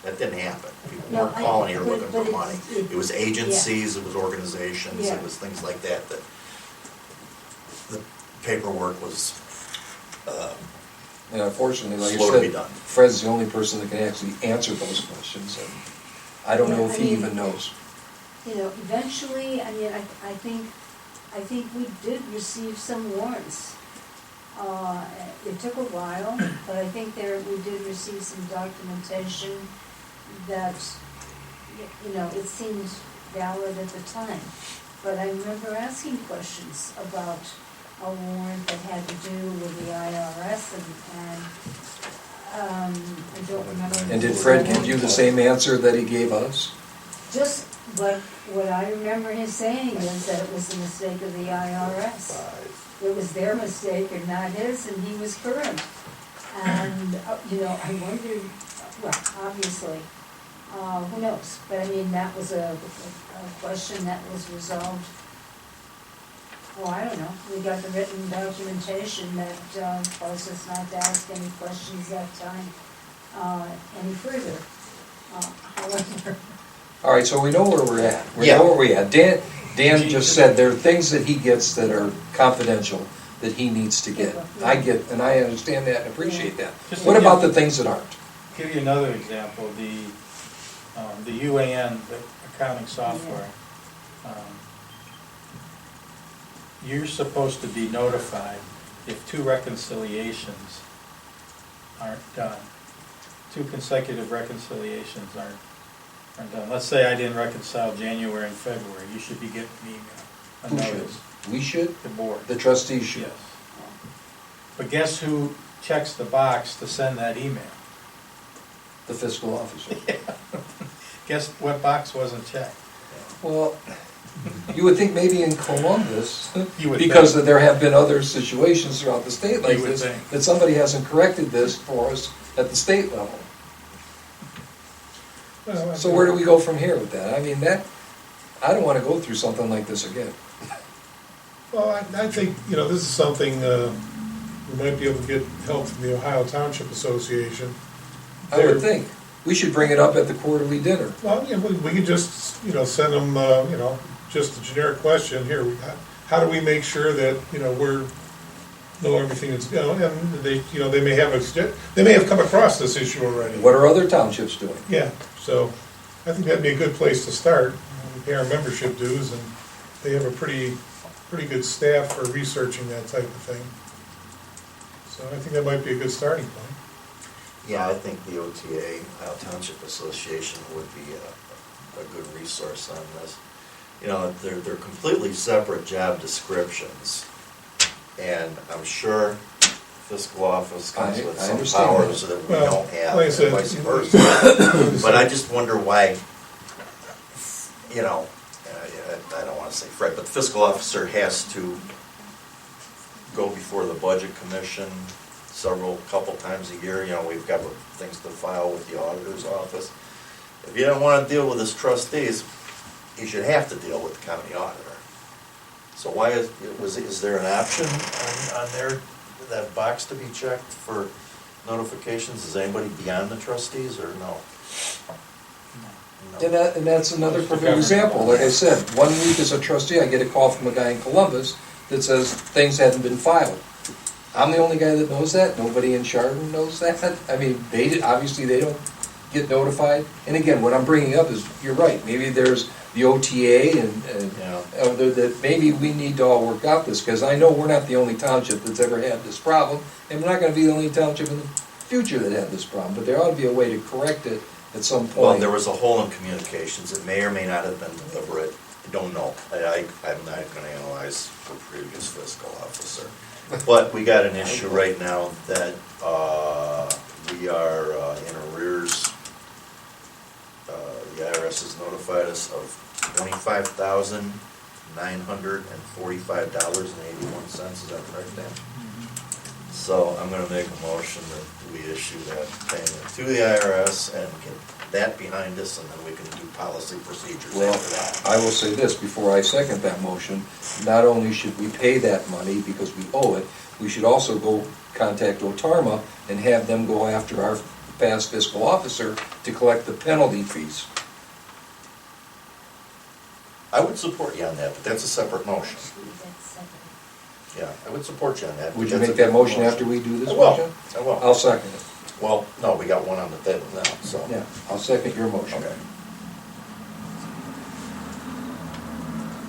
[SPEAKER 2] That didn't happen. People
[SPEAKER 9] No,
[SPEAKER 2] weren't calling here
[SPEAKER 9] but-
[SPEAKER 2] looking for
[SPEAKER 9] but
[SPEAKER 2] money.
[SPEAKER 9] it-
[SPEAKER 2] It was agencies, it was organizations,
[SPEAKER 9] Yeah.
[SPEAKER 2] it was things like that, that the paperwork was,
[SPEAKER 8] And unfortunately, like
[SPEAKER 2] slow
[SPEAKER 8] I
[SPEAKER 2] to be
[SPEAKER 8] said,
[SPEAKER 2] done.
[SPEAKER 8] Fred's the only person that can actually answer those questions, and I don't know
[SPEAKER 9] Yeah,
[SPEAKER 8] if
[SPEAKER 9] I
[SPEAKER 8] he
[SPEAKER 9] mean-
[SPEAKER 8] even knows.
[SPEAKER 9] You know, eventually, I mean, I think we did receive some warrants. It took a while, but I think we did receive some documentation that, you know, it seemed valid at the time. But I remember asking questions about a warrant that had to do with the IRS and I don't remember.
[SPEAKER 8] And did Fred give you the same answer that he gave us?
[SPEAKER 9] Just what I remember him saying is that it was a mistake of the IRS. It was their mistake and not his, and he was current. And, you know, I wondered, well, obviously, who knows? But I mean, that was a question that was resolved. Oh, I don't know. We got the written documentation that caused us not to ask any questions that time any further. However,
[SPEAKER 8] All right, so we know where we're at. We
[SPEAKER 2] Yeah.
[SPEAKER 8] know where we're at. Dan just said there are things that he gets that are confidential that he needs to get. I get, and I understand that and appreciate that.
[SPEAKER 5] Just
[SPEAKER 8] What
[SPEAKER 5] to
[SPEAKER 8] about
[SPEAKER 5] give-
[SPEAKER 8] the things that aren't?
[SPEAKER 5] Give you another example, the UAN, the accounting software. You're supposed to be notified if 2 reconciliations aren't done. 2 consecutive reconciliations aren't done. Let's say I didn't reconcile January and February, you should be getting an email, a
[SPEAKER 8] Who should?
[SPEAKER 5] notice,
[SPEAKER 8] We should?
[SPEAKER 5] the board.
[SPEAKER 8] The trustees should?
[SPEAKER 5] Yes. But guess who checks the box to send that email?
[SPEAKER 8] The fiscal officer.
[SPEAKER 5] Guess what box wasn't checked?
[SPEAKER 8] Well, you would think maybe in Columbus,
[SPEAKER 5] You would
[SPEAKER 8] because
[SPEAKER 5] think.
[SPEAKER 8] there have been other situations throughout the state like
[SPEAKER 5] You would
[SPEAKER 8] this,
[SPEAKER 5] think.
[SPEAKER 8] that somebody hasn't corrected this for us at the state level.
[SPEAKER 4] Well,
[SPEAKER 8] So where do we go from here with that? I mean, I don't want to go through something like this again.
[SPEAKER 4] Well, I think, you know, this is something, we might be able to get help from the Ohio Township Association.
[SPEAKER 8] I would think. We should bring it up at the quarterly dinner.
[SPEAKER 4] Well, yeah, we could just, you know, send them, you know, just a generic question here. How do we make sure that, you know, know everything that's, you know, and they, you know, they may have come across this issue already.
[SPEAKER 8] What are other townships doing?
[SPEAKER 4] Yeah, so I think that'd be a good place to start. We pay our membership dues, and they have a pretty good staff for researching that type of thing. So I think that might be a good starting point.
[SPEAKER 2] Yeah, I think the OTA, Ohio Township Association, would be a good resource on this. You know, they're completely separate job descriptions, and I'm sure fiscal office comes
[SPEAKER 8] I
[SPEAKER 2] with some
[SPEAKER 8] understand
[SPEAKER 2] powers
[SPEAKER 8] that.
[SPEAKER 2] that we
[SPEAKER 4] Well,
[SPEAKER 2] don't have,
[SPEAKER 4] like I
[SPEAKER 2] and
[SPEAKER 4] said,
[SPEAKER 2] vice
[SPEAKER 4] you know,
[SPEAKER 2] versa. But I just wonder why, you know, I don't want to say Fred, but the fiscal officer has to go before the budget commission couple times a year. You know, we've got things to file with the auditor's office. If you don't want to deal with his trustees, you should have to deal with the county auditor. So why is there an option on there, that box to be checked for notifications? Is anybody beyond the trustees or no? No.
[SPEAKER 8] And that's another perfect example. Like I said, 1 week as a trustee, I get a call from a guy in Columbus that says things hadn't been filed. I'm the only guy that knows that. Nobody in Chardon knows that. I mean, obviously they don't get notified. And again, what I'm bringing up is, you're right, maybe there's the OTA and
[SPEAKER 2] Yeah.
[SPEAKER 8] that maybe we need to all work out this, because I know we're not the only township that's ever had this problem, and we're not gonna be the only township in the future that had this problem, but there ought to be a way to correct it at some point.
[SPEAKER 2] Well, there was a hole in communications. It may or may not have been deliberate. I don't know. I'm not going to analyze the previous fiscal officer. But we got an issue right now that we are in arrears. The IRS has notified us of $25,945.81, is that correct, Dan? So I'm gonna make a motion that we issue that payment to the IRS and get that behind us, and then we can do policy procedures
[SPEAKER 8] Well,
[SPEAKER 2] after that.
[SPEAKER 8] I will say this before I second that motion, not only should we pay that money because we owe it, we should also go contact Otarma and have them go after our past fiscal officer to collect the penalty fees.
[SPEAKER 2] I would support you on that, but that's a separate motion.
[SPEAKER 9] That's second.
[SPEAKER 2] Yeah, I would support you on that. but
[SPEAKER 8] Would you
[SPEAKER 2] that's a
[SPEAKER 8] make that
[SPEAKER 2] different
[SPEAKER 8] motion after we do this
[SPEAKER 2] I will,
[SPEAKER 8] motion?
[SPEAKER 2] I will.
[SPEAKER 8] I'll second it.
[SPEAKER 2] Well, no, we got one on the table now, so.
[SPEAKER 8] Yeah, I'll second your motion.
[SPEAKER 2] Okay.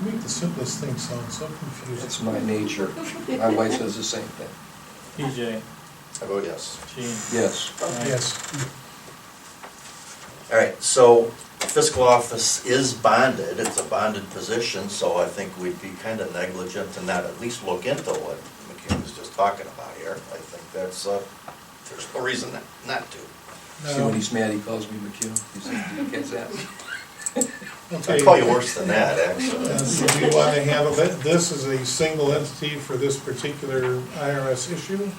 [SPEAKER 4] You make the simplest thing sound so confusing.
[SPEAKER 8] That's my nature. My wife says the same thing.
[SPEAKER 5] PJ,
[SPEAKER 2] I vote yes.
[SPEAKER 5] Gene,
[SPEAKER 8] Yes.
[SPEAKER 5] Mike.
[SPEAKER 4] Yes.
[SPEAKER 2] All right, so fiscal office is bonded, it's a bonded position, so I think we'd be kind of negligent to not at least look into what McKeon was just talking about here. I think that's, there's no reason not to.
[SPEAKER 8] See, when he's mad, he calls me McHugh. He gets that?
[SPEAKER 2] I call you worse than that, actually.
[SPEAKER 4] Do you want to handle this as a single entity for this particular IRS issue?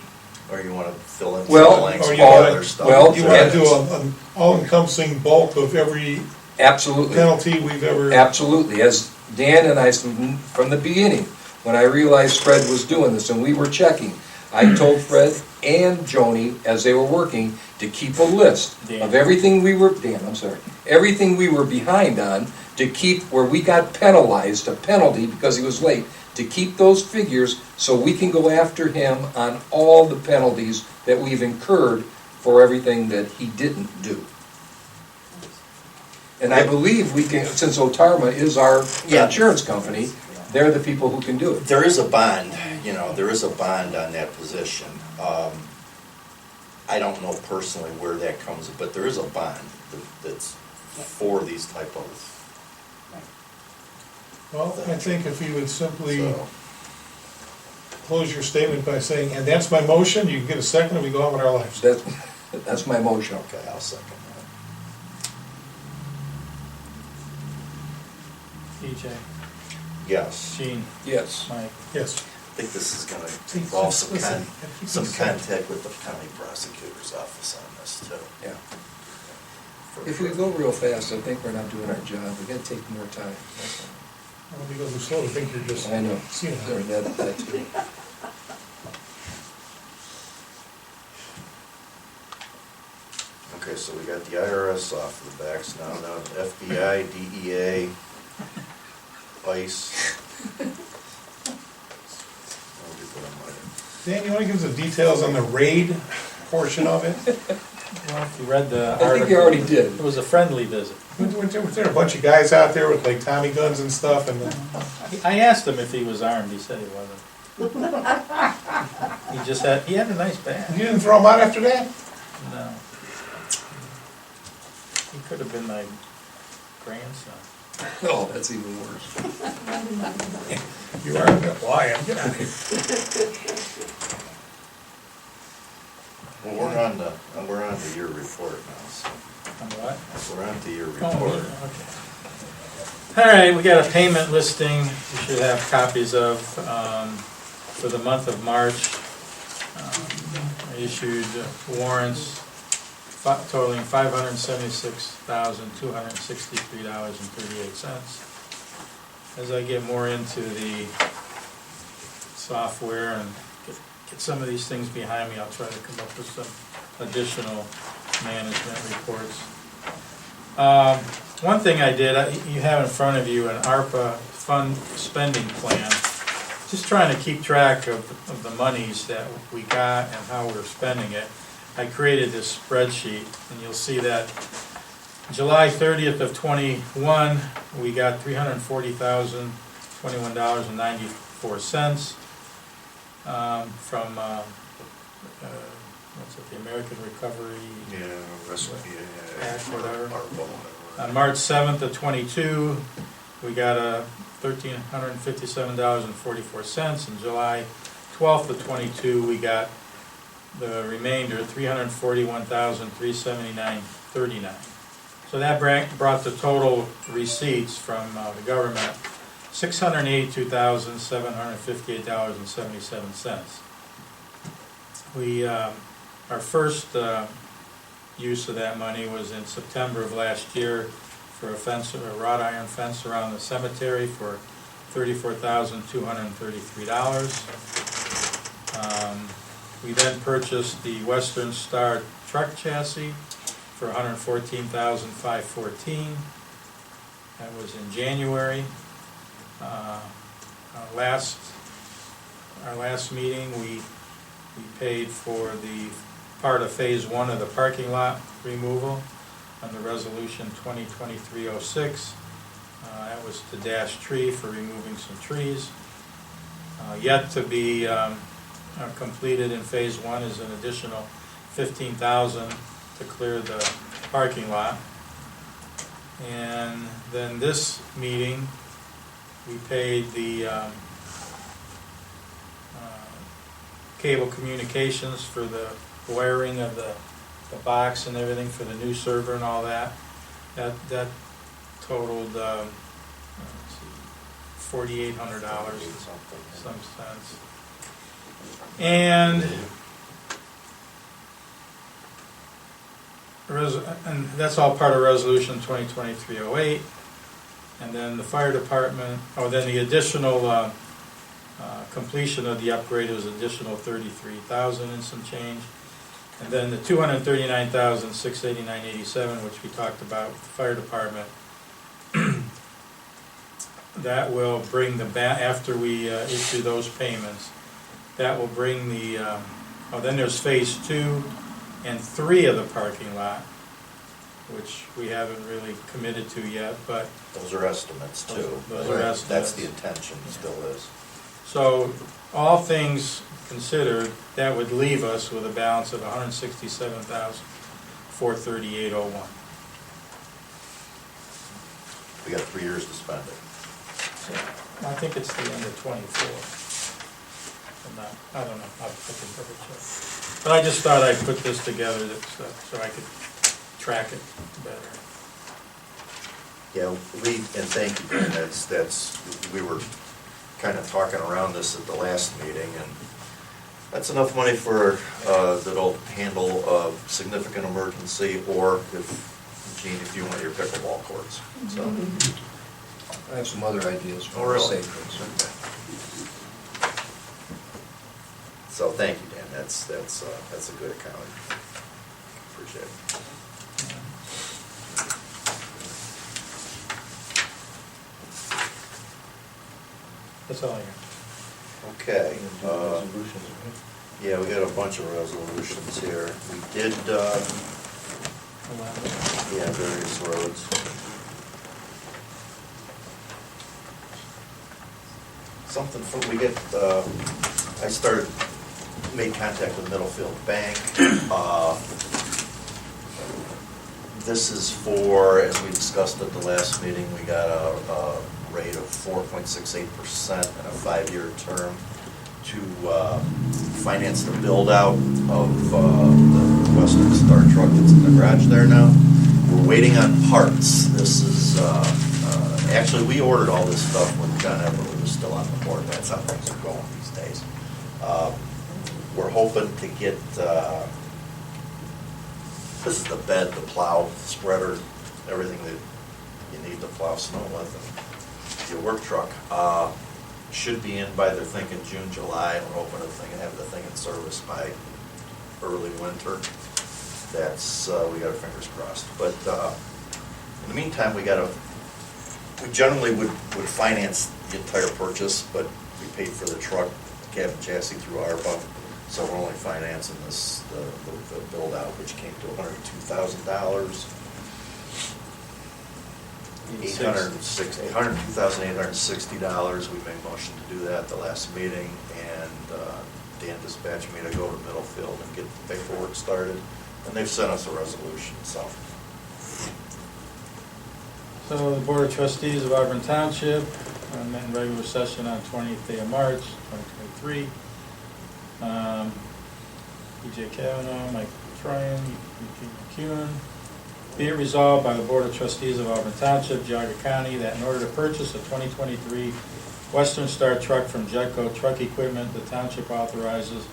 [SPEAKER 2] Or you want to fill in some
[SPEAKER 8] Well,
[SPEAKER 2] blanks
[SPEAKER 4] or
[SPEAKER 2] with
[SPEAKER 4] you
[SPEAKER 2] all
[SPEAKER 4] wanna-
[SPEAKER 2] other stuff?
[SPEAKER 8] well,
[SPEAKER 4] You want to do an all-encompassing bulk of every
[SPEAKER 8] Absolutely.
[SPEAKER 4] penalty we've ever?
[SPEAKER 8] Absolutely. As Dan and I, from the beginning, when I realized Fred was doing this and we were checking, I told Fred and Joni, as they were working, to keep a list of everything we were, Dan, I'm sorry, everything we were behind on, to keep where we got penalized, a penalty because he was late, to keep those figures so we can go after him on all the penalties that we've incurred for everything that he didn't do. And I believe we can, since Otarma is our
[SPEAKER 2] Yeah.
[SPEAKER 8] insurance company, they're the people who can do it.
[SPEAKER 2] There is a bond, there is a bond on that position. I don't know personally where that comes, but there is a bond that's for these type of,
[SPEAKER 4] Well, I think if you would simply
[SPEAKER 2] so.
[SPEAKER 4] close your statement by saying, and that's my motion, you can get a second and we go on with our lives.
[SPEAKER 8] That's my motion.
[SPEAKER 2] Okay, I'll second that.
[SPEAKER 5] PJ,
[SPEAKER 2] Yes.
[SPEAKER 5] Gene,
[SPEAKER 8] Yes.
[SPEAKER 5] Mike.
[SPEAKER 4] Yes.
[SPEAKER 2] I think this is gonna
[SPEAKER 4] See,
[SPEAKER 2] involve some
[SPEAKER 4] listen,
[SPEAKER 2] some contact with the county prosecutor's office on this too.
[SPEAKER 8] Yeah. If we go real fast, I think we're not doing our job. We gotta take more time.
[SPEAKER 4] Well, because we're slow to think you're just.
[SPEAKER 8] I know.
[SPEAKER 4] seeing
[SPEAKER 8] Or
[SPEAKER 4] it.
[SPEAKER 8] that too.
[SPEAKER 2] Okay, so we got the IRS off the backs now, FBI, DEA, ICE. I'll get that on my-
[SPEAKER 4] Dan, you want to give us the details on the raid portion of it?
[SPEAKER 5] Well, if you read the article.
[SPEAKER 8] I think you already did.
[SPEAKER 5] It was a friendly visit.
[SPEAKER 4] Was there a bunch of guys out there with like Tommy guns and stuff and
[SPEAKER 5] I asked him if he was armed, he said he wasn't. He had a nice
[SPEAKER 4] you
[SPEAKER 5] bag.
[SPEAKER 4] didn't throw them out after that?
[SPEAKER 5] No. He could have been my grandson.
[SPEAKER 8] Oh, that's even worse.
[SPEAKER 4] You are a bit lying. Get out of here.
[SPEAKER 2] Well, we're on to your report now, so,
[SPEAKER 5] On what?
[SPEAKER 2] we're on to your
[SPEAKER 5] Oh,
[SPEAKER 2] report.
[SPEAKER 5] okay. All right, we got a payment listing you should have copies of for the month of March. I issued warrants totaling $576,263.38. As I get more into the software and get some of these things behind me, I'll try to come up with some additional management reports. One thing I did, you have in front of you an ARPA fund spending plan. Just trying to keep track of the monies that we got and how we're spending it. I created this spreadsheet, and you'll see that July 30th of '21, we got $340,021.94 from what's it, the American Recovery Act, whatever. On March 7th of '22, we got $1,357.44. In July 12th of '22, we got the remainder, $341,379.39. So that brought the total receipts from the government, $682,758.77. We, our first use of that money was in September of last year for a fence, a wrought iron fence around the cemetery for $34,233. We then purchased the Western Star truck chassis for $114,514. That was in January. Our last meeting, we paid for the part of phase 1 of the parking lot removal under resolution 2023-06. That was the dash tree for removing some trees. Yet to be completed in phase 1 is an additional $15,000 to clear the parking lot. And then this meeting, we paid the cable communications for the wiring of the box and everything for the new server and all that. That totaled $4,800 some cents. And that's all part of resolution 2023-08. And then the fire department, then the additional completion of the upgrade was additional $33,000 and some change. And then the $239,689.87, which we talked about with the fire department, that will bring the after we issue those payments, that will bring the then there's phase 2 and 3 of the parking lot, which we haven't really committed to yet, but
[SPEAKER 2] Those are estimates too.
[SPEAKER 5] Those are estimates.
[SPEAKER 2] That's the intention, still is.
[SPEAKER 5] so all things considered, that would leave us with a balance of $167,438.01.
[SPEAKER 2] We got 3 years to spend it.
[SPEAKER 5] I think it's the end of 24. I don't know, I can double check. But I just thought I'd put this together so I could track it better.
[SPEAKER 2] Yeah, and thank you, Dan, we were kind of talking around this at the last meeting, and that's enough money for, that'll handle a significant emergency, or Gene, if you want your pickleball courts, so.
[SPEAKER 8] I have some other ideas
[SPEAKER 2] Oh,
[SPEAKER 8] for
[SPEAKER 2] really?
[SPEAKER 8] savings.
[SPEAKER 2] So thank you, Dan, that's a good account. Appreciate it.
[SPEAKER 5] That's all I got.
[SPEAKER 2] Okay,
[SPEAKER 8] Resolutions, right?
[SPEAKER 2] yeah, we got a bunch of resolutions here. We did, yeah, various roads. Something from, made contact with Middlefield Bank. This is for, as we discussed at the last meeting, we got a rate of 4.68% and a 5-year term to finance the build-out of the Western Star truck that's in the garage there now. We're waiting on parts. This is, actually, we ordered all this stuff when John Everett was still on the board. That's how things are going these days. We're hoping to get, this is the bed, the plow, spreader, everything that you need to plow snow with, and your work truck. Should be in by, they're thinking June, July, and we're hoping to have the thing in service by early winter. That's, we got our fingers crossed. But in the meantime, we generally would finance the entire purchase, but we paid for the truck, cab and chassis through ARPA, so we're only financing this, the build out, which came to $102,860. We made motion to do that at the last meeting, and Dan dispatched me to go to Middlefield and get the paperwork started, and they've sent us a resolution, so.
[SPEAKER 5] So the Board of Trustees of Auburn Township met in regular session on 20th day of March, 2023. E.J. Kavanaugh, Mike Tryon, Eugene McEwen, Be it resolved by the Board of Trustees of Auburn Township, Geauga County, that in order to purchase a 2023 Western Star truck from Jetco Truck Equipment, the township authorizes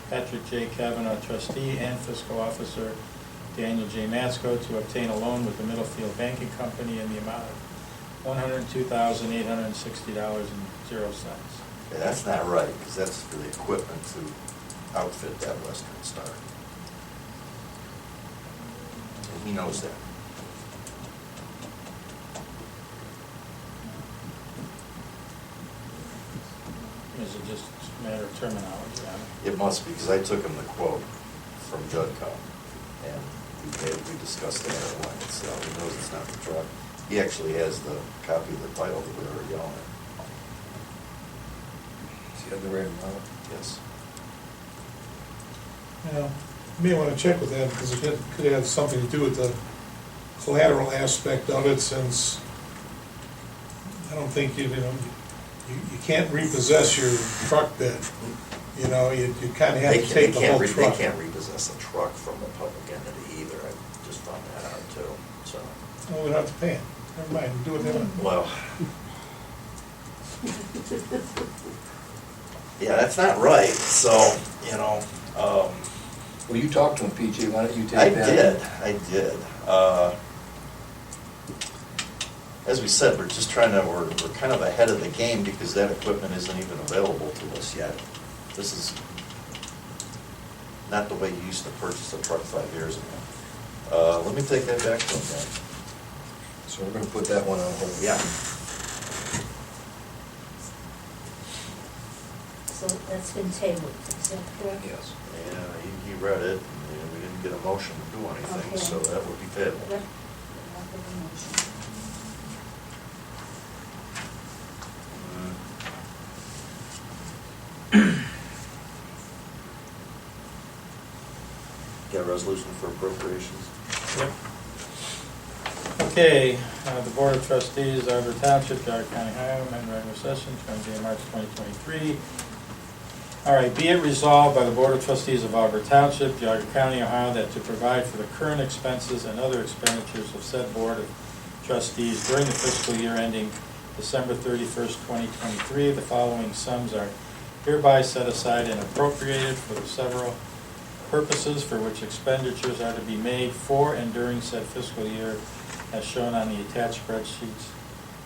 [SPEAKER 5] Patrick J. Kavanaugh, trustee, and fiscal officer Daniel J. Masco to obtain a loan with the Middlefield Banking Company in the amount of $102,860.00.
[SPEAKER 2] Okay, that's not right, because that's for the equipment to outfit that Western Star. And he knows that.
[SPEAKER 5] Is it just a matter of terminology?
[SPEAKER 2] It must be, because I took him the quote from Judco, and we discussed that at length, so he knows it's not the truck. He actually has the copy of the title that we were yelling at.
[SPEAKER 8] Is he on the right amount?
[SPEAKER 2] Yes.
[SPEAKER 4] You may want to check with that, because it could have something to do with the collateral aspect of it, since I don't think you can't repossess your truck bid. You kind of have to take the whole truck.
[SPEAKER 2] They can't repossess a truck from a public entity either. I just found that out too, so.
[SPEAKER 4] Well, we don't have to pay it. Never mind, do what they want.
[SPEAKER 2] Well. Yeah, that's not right, so,
[SPEAKER 8] Well, you talked to him, PJ, why don't you take
[SPEAKER 2] I
[SPEAKER 8] that?
[SPEAKER 2] did. As we said, we're kind of ahead of the game because that equipment isn't even available to us yet. This is not the way you used to purchase a truck 5 years ago. Let me take that back to him then.
[SPEAKER 8] So we're gonna put that one on hold.
[SPEAKER 2] Yeah.
[SPEAKER 9] So that's been tabled, is that correct?
[SPEAKER 8] Yes.
[SPEAKER 2] Yeah, he read it, and we didn't get a motion to do anything,
[SPEAKER 9] Okay.
[SPEAKER 2] so that would be tabled.
[SPEAKER 9] Yep. I'll give a motion.
[SPEAKER 2] Got a resolution for appropriations?
[SPEAKER 5] Yep. Okay, the Board of Trustees, Auburn Township, Geauga County, Ohio, amend regular session, Wednesday, March 2023. All right, be it resolved by the Board of Trustees of Auburn Township, Geauga County, Ohio, that to provide for the current expenses and other expenditures of said Board of Trustees during the fiscal year ending December 31st, 2023, the following sums are hereby set aside and appropriated for the several purposes for which expenditures are to be made for and during said fiscal year as shown on the attached spreadsheets,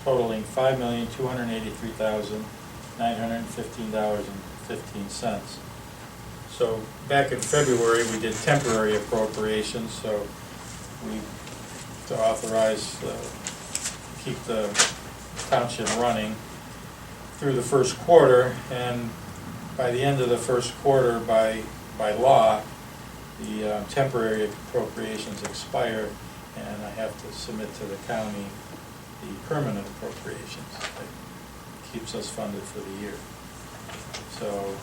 [SPEAKER 5] totaling $5,283,915.15. So back in February, we did temporary appropriations, so we, to authorize, keep the township running through the first quarter, and by the end of the first quarter, by law, the temporary appropriations expire, and I have to submit to the county the permanent appropriations that keeps us funded for the year. So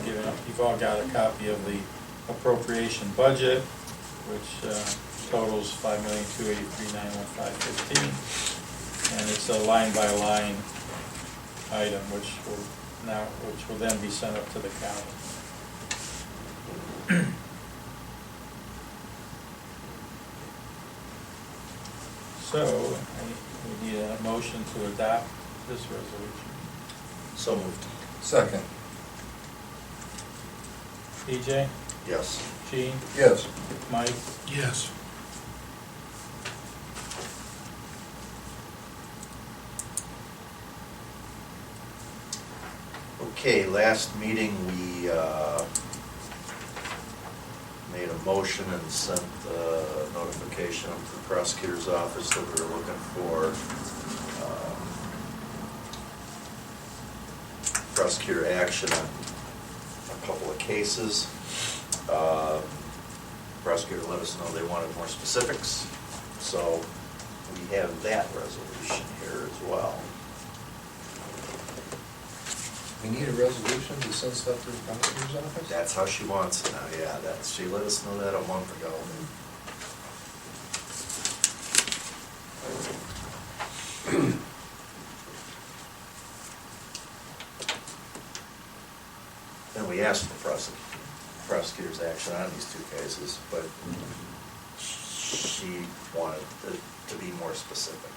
[SPEAKER 5] you've all got a copy of the appropriation budget, which totals $5,283,915.15, and it's a line-by-line item, which will then be sent up to the county. So, we need a motion to adopt this resolution.
[SPEAKER 2] So moved.
[SPEAKER 8] Second.
[SPEAKER 5] PJ?
[SPEAKER 2] Yes.
[SPEAKER 5] Gene?
[SPEAKER 8] Yes.
[SPEAKER 5] Mike?
[SPEAKER 4] Yes.
[SPEAKER 2] Okay, last meeting, we made a motion and sent a notification up to the prosecutor's office that we were looking for prosecutor action on a couple of cases. Prosecutor let us know they wanted more specifics, so we have that resolution here as well.
[SPEAKER 8] We need a resolution to send stuff to the prosecutor's office?
[SPEAKER 2] That's how she wants it now, yeah, she let us know that a month ago. And we asked for prosecutor's action on these two cases, but she she wanted to be more specific.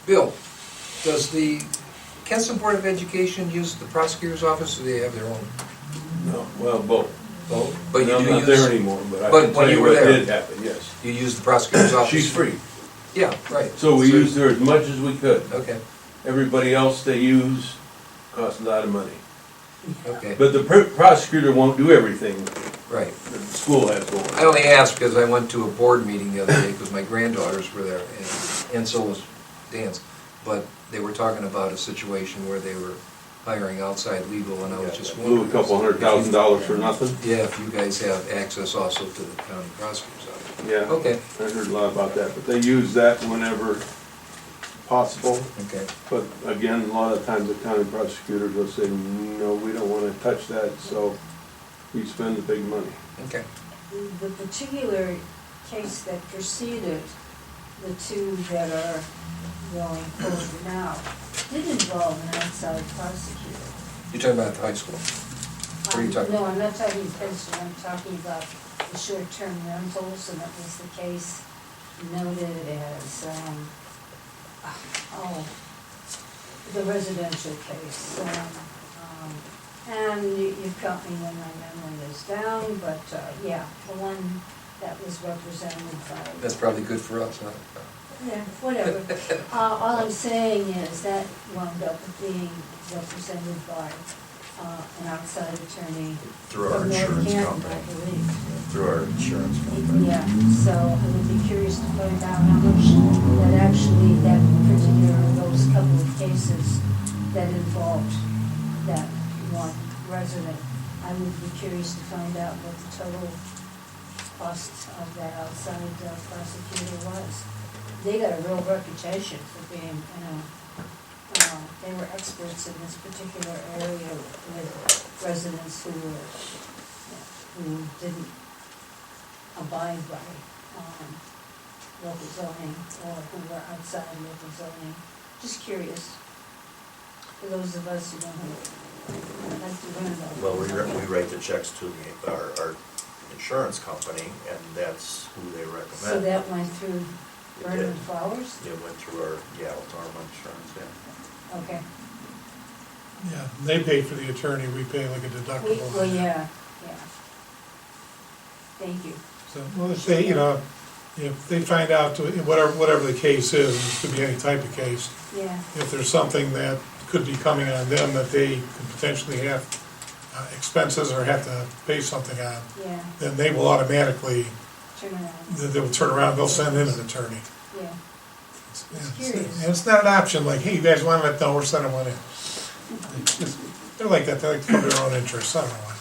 [SPEAKER 8] Bill, does the Kenston Board of Education use the prosecutor's office, or do they have their own?
[SPEAKER 3] No, well, both.
[SPEAKER 8] Both? But you
[SPEAKER 3] I'm
[SPEAKER 8] do
[SPEAKER 3] not there
[SPEAKER 8] use,
[SPEAKER 3] anymore, but I
[SPEAKER 8] But
[SPEAKER 3] can
[SPEAKER 8] when
[SPEAKER 3] tell
[SPEAKER 8] you
[SPEAKER 3] you
[SPEAKER 8] were
[SPEAKER 3] what
[SPEAKER 8] there-
[SPEAKER 3] did happen, yes.
[SPEAKER 8] you use the prosecutor's office?
[SPEAKER 3] She's free,
[SPEAKER 8] Yeah, right.
[SPEAKER 3] so we used her as much as we could.
[SPEAKER 8] Okay,
[SPEAKER 3] Everybody else they use costs a lot of money.
[SPEAKER 8] okay,
[SPEAKER 3] But the prosecutor won't do everything
[SPEAKER 8] right.
[SPEAKER 3] that the school has going.
[SPEAKER 8] I only asked because I went to a board meeting the other day, because my granddaughters were there, and so was Dan's. But they were talking about a situation where they were hiring outside legal, and I was just
[SPEAKER 3] Blew
[SPEAKER 8] wondering.
[SPEAKER 3] a couple $100,000 for nothing.
[SPEAKER 8] Yeah, if you guys have access also to the county prosecutor's office.
[SPEAKER 3] Yeah,
[SPEAKER 8] Okay,
[SPEAKER 3] I heard a lot about that, but they use that whenever possible.
[SPEAKER 8] okay.
[SPEAKER 3] But again, a lot of times the county prosecutors will say, no, we don't wanna touch that, so we spend the big money.
[SPEAKER 8] Okay.
[SPEAKER 9] The particular case that preceded the two that are going forward now did involve an outside prosecutor.
[SPEAKER 8] You're talking about the high school? What are you talking
[SPEAKER 9] No, I'm not talking Princeton, I'm talking about the short-term rentals, and that was the case noted as, the residential case. And you've caught me when my memory is down, but, yeah, the one that was represented by.
[SPEAKER 8] That's probably good for us, huh?
[SPEAKER 9] Yeah, whatever. All I'm saying is that wound up being represented by an outside attorney
[SPEAKER 2] Through our
[SPEAKER 9] from North
[SPEAKER 2] insurance
[SPEAKER 9] Canton,
[SPEAKER 2] company.
[SPEAKER 9] I believe.
[SPEAKER 2] Through our insurance company.
[SPEAKER 9] Yeah, so I would be curious to find out how much that actually, that particular, those couple of cases that involved that one resident, I would be curious to find out what the total cost of that outside prosecutor was. They got a real reputation for being, they were experts in this particular area with residents who didn't abide by local zoning, or who were outside local zoning. Just curious, for those of us who don't like to learn about.
[SPEAKER 2] Well, we
[SPEAKER 9] local zoning.
[SPEAKER 2] write the checks to our insurance company, and that's who they
[SPEAKER 9] So
[SPEAKER 2] recommend.
[SPEAKER 9] that went through
[SPEAKER 2] It
[SPEAKER 9] Vernon
[SPEAKER 2] did.
[SPEAKER 9] Flowers?
[SPEAKER 2] It went through our insurance, yeah.
[SPEAKER 9] Okay.
[SPEAKER 4] Yeah, they pay for the attorney, we pay like a deductible.
[SPEAKER 9] Well, yeah. Thank you.
[SPEAKER 4] So, well, if they, if they find out, whatever the case is, it could be any type of case,
[SPEAKER 9] Yeah,
[SPEAKER 4] if there's something that could be coming on them that they could potentially have expenses or have to pay something on,
[SPEAKER 9] yeah,
[SPEAKER 4] then they will automatically,
[SPEAKER 9] turn around,
[SPEAKER 4] they will turn around, they'll send in an attorney.
[SPEAKER 9] yeah.
[SPEAKER 4] Yeah,
[SPEAKER 9] Curious.
[SPEAKER 4] And it's not an option, like, hey, you guys want it? No, we're sending one in. They're like that, they like to cover their own interests, I don't know why.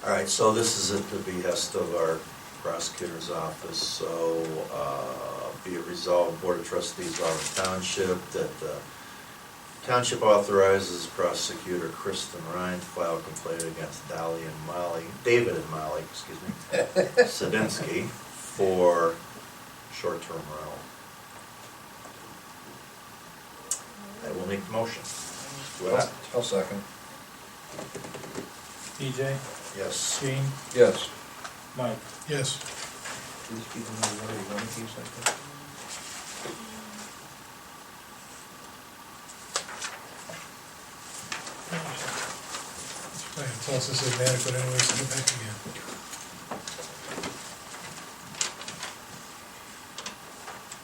[SPEAKER 2] All right, so this is at the behest of our prosecutor's office, so be it resolved, Board of Trustees of Auburn Township, that the township authorizes prosecutor Kristen Ryan to file a complaint against David and Molly, Sadinsky for short-term rental. I will make the motion.
[SPEAKER 8] I'll second.
[SPEAKER 5] DJ,
[SPEAKER 2] Yes.
[SPEAKER 5] Gene,
[SPEAKER 8] Yes.
[SPEAKER 5] Mike.
[SPEAKER 4] Yes.
[SPEAKER 8] These people know already one case like that?
[SPEAKER 4] It's also says inadequate anyways, to get back again.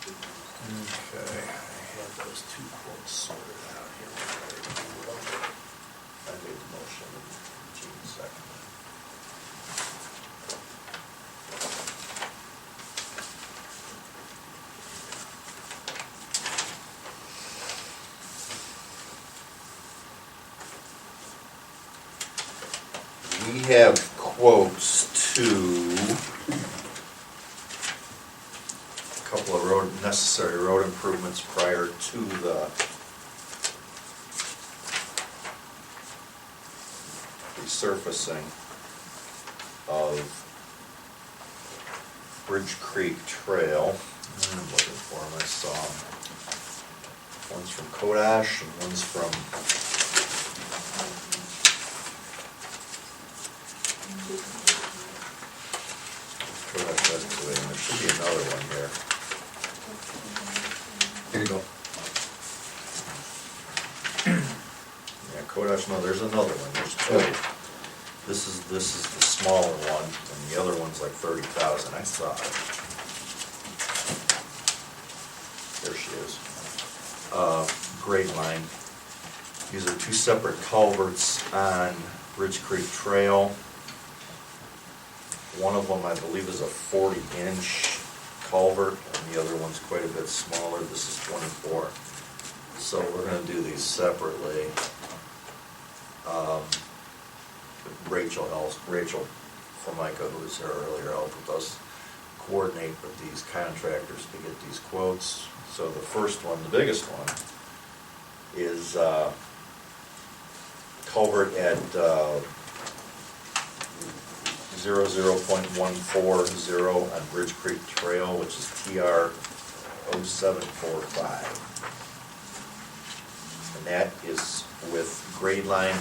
[SPEAKER 2] Okay, I had those two quotes sorted out here. I made the motion, and Gene seconded. We have quotes to a couple of necessary road improvements prior to the resurfacing of Bridge Creek Trail. I'm looking for them, I saw them. One's from Kodash and one's from Kodash Excavating. There should be another one here. no, there's another one, there's two. This is the smaller one, and the other one's like 30,000, I saw it. There she is. Grade line. These are two separate culverts on Ridge Creek Trail. One of them, I believe, is a 40-inch culvert, and the other one's quite a bit smaller. This is 24. So we're gonna do these separately. Rachel Formica, who was here earlier, helped us coordinate with these contractors to get these quotes. So the first one, the biggest one, is culvert at 00.140 on Ridge Creek Trail, which is TR 0745. And that is with Grade Line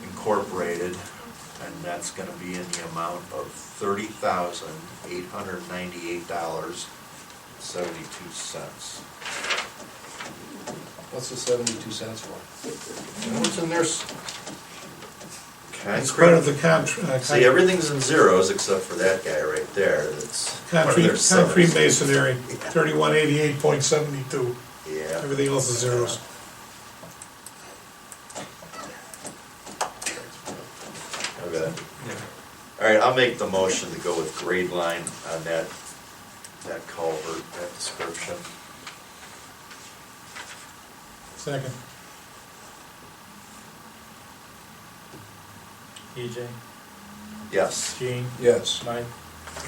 [SPEAKER 2] Incorporated, and that's gonna be in the amount of $30,898.72.
[SPEAKER 8] What's the 72 cents for?
[SPEAKER 1] What's in there?
[SPEAKER 4] It's part of the contract.
[SPEAKER 2] See, everything's in zeros except for that guy right there, that's one of their
[SPEAKER 4] Concrete
[SPEAKER 2] sevens.
[SPEAKER 4] masonry, 3188.72.
[SPEAKER 2] Yeah.
[SPEAKER 4] Everything else is zeros.
[SPEAKER 2] Okay. All right, I'll make the motion to go with Grade Line on that culvert, that description.
[SPEAKER 4] Second.
[SPEAKER 5] EJ,
[SPEAKER 2] Yes.
[SPEAKER 5] Gene,
[SPEAKER 8] Yes.
[SPEAKER 5] Mike,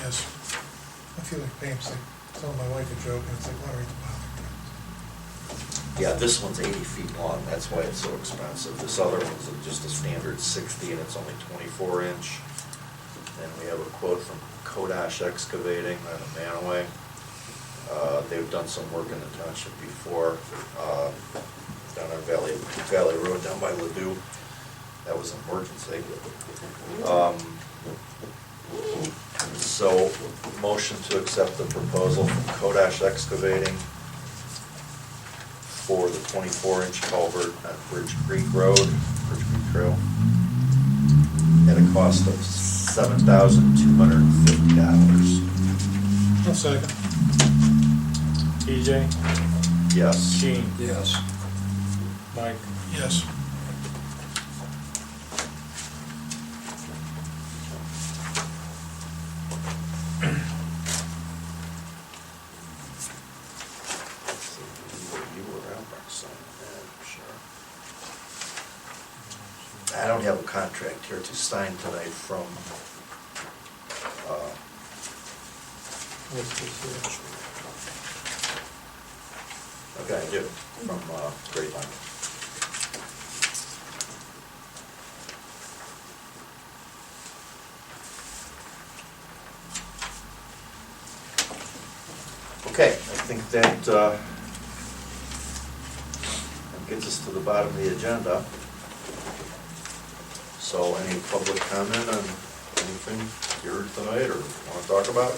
[SPEAKER 4] Yes. I feel like Pam's like telling my wife a joke, and it's like, water ain't the bother.
[SPEAKER 2] Yeah, this one's 80 feet long, that's why it's so expensive. This other one's just a standard 60, and it's only 24 inch. And we have a quote from Kodash Excavating out of Manaway. They've done some work in the township before, down on Valley Road, down by Ladue. That was an emergency. So, motion to accept the proposal from Kodash Excavating for the 24-inch culvert on Bridge Creek Road, Bridge Creek Trail, at a cost of $7,250.
[SPEAKER 4] I'll second.
[SPEAKER 5] EJ,
[SPEAKER 2] Yes.
[SPEAKER 5] Gene,
[SPEAKER 8] Yes.
[SPEAKER 5] Mike,
[SPEAKER 4] Yes.
[SPEAKER 2] You were around back signing that, sure. I don't have a contract here to sign tonight from,
[SPEAKER 5] what's this here?
[SPEAKER 2] okay, I do, from Great Line. Okay, I think that gets us to the bottom of the agenda. So any public comment on anything here tonight or want to talk about?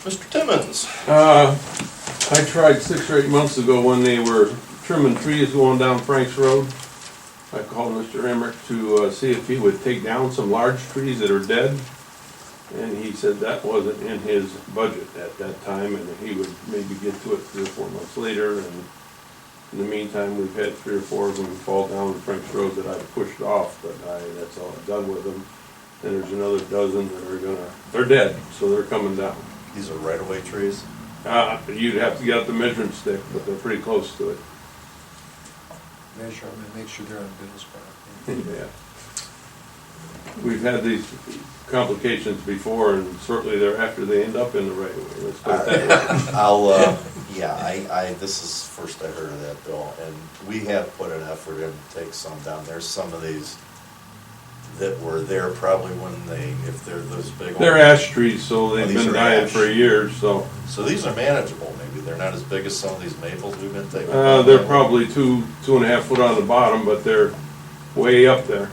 [SPEAKER 2] Mr. Timmons?
[SPEAKER 3] I tried 6 or 8 months ago when they were trimming trees going down Frank's Road. I called Mr. Emmerich to see if he would take down some large trees that are dead. And he said that wasn't in his budget at that time, and he would maybe get to it 3 or 4 months later. And in the meantime, we've had 3 or 4 of them fall down Frank's Road that I've pushed off, but that's all I've done with them. And there's another dozen that are they're dead, so they're coming down.
[SPEAKER 2] These are right-of-way trees?
[SPEAKER 3] You'd have to get out the measuring stick, but they're pretty close to it.
[SPEAKER 8] Measure them and make sure they're on Bill's property.
[SPEAKER 3] Yeah. We've had these complications before, and certainly they're after they end up in the right of way. Let's put it that way.
[SPEAKER 2] This is first I heard of that, Bill, and we have put an effort in to take some down. There's some of these that were there probably when if they're those big.
[SPEAKER 3] They're ash trees, so they've
[SPEAKER 2] these
[SPEAKER 3] been
[SPEAKER 2] are
[SPEAKER 3] dying
[SPEAKER 2] ash.
[SPEAKER 3] for years, so.
[SPEAKER 2] So these are manageable, maybe. They're not as big as some of these maples we've been taking.
[SPEAKER 3] They're probably 2.5 foot on the bottom, but they're way up there.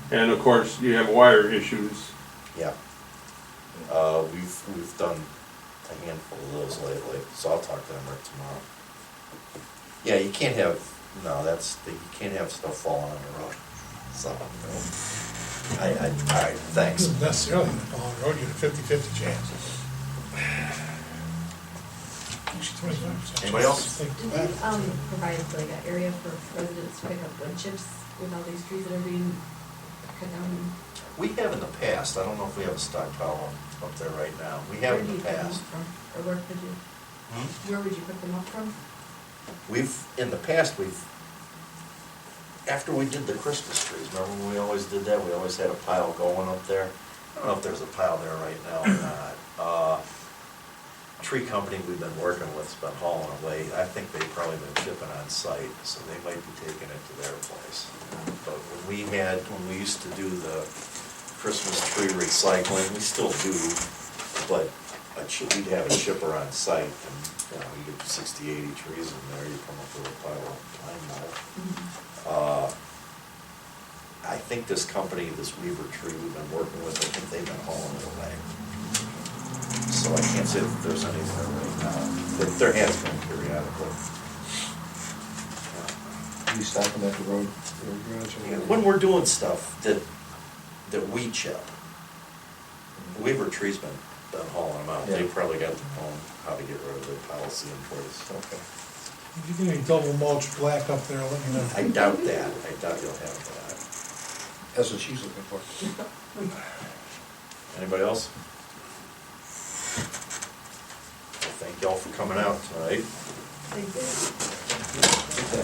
[SPEAKER 3] And of course, you have wire issues.
[SPEAKER 2] Yeah. We've done a handful of those lately, so I'll talk to them right tomorrow. Yeah, you can't have No, you can't have stuff falling on the road, so, all right, thanks.
[SPEAKER 4] Isn't necessarily on the road, you get a 50-50 chance. Actually, 25%.
[SPEAKER 2] Anybody else?
[SPEAKER 4] Think
[SPEAKER 6] Do
[SPEAKER 4] back.
[SPEAKER 6] they, provide like an area for residents to pick up wood chips with all these trees that are being cut down? And
[SPEAKER 2] We have in the past, I don't know if we have a stockpile up there right now, we have
[SPEAKER 6] where
[SPEAKER 2] in
[SPEAKER 6] do you
[SPEAKER 2] the
[SPEAKER 6] pick them up
[SPEAKER 2] past.
[SPEAKER 6] from? Or where could you, where would you pick them up from?
[SPEAKER 2] In the past, after we did the Christmas trees, remember when we always did that? We always had a pile going up there. I don't know if there's a pile there right now or not. Tree company we've been working with's been hauling away. I think they've probably been shipping on site, so they might be taking it to their place. But when we used to do the Christmas tree recycling, we still do, but we'd have a shipper on site, and, you get 60, 80 trees in there, you come up with a pile of pine knot. I think this company, this Weaver Tree we've been working with, I think they've been hauling it away. So I can't say that there's any there right now. There has been periodically.
[SPEAKER 8] You stop them at the road garage?
[SPEAKER 2] When we're doing stuff that we chip, Weaver Tree's been hauling them out. They
[SPEAKER 8] Yeah.
[SPEAKER 2] probably got their own how to get rid of their policy in place.
[SPEAKER 8] Okay.
[SPEAKER 4] If you get any double mulch black up there, let me know.
[SPEAKER 2] I doubt that. I doubt you'll have that.
[SPEAKER 8] That's what she's looking for.
[SPEAKER 2] Anybody else? Well, thank y'all for coming out tonight.
[SPEAKER 6] Thank you.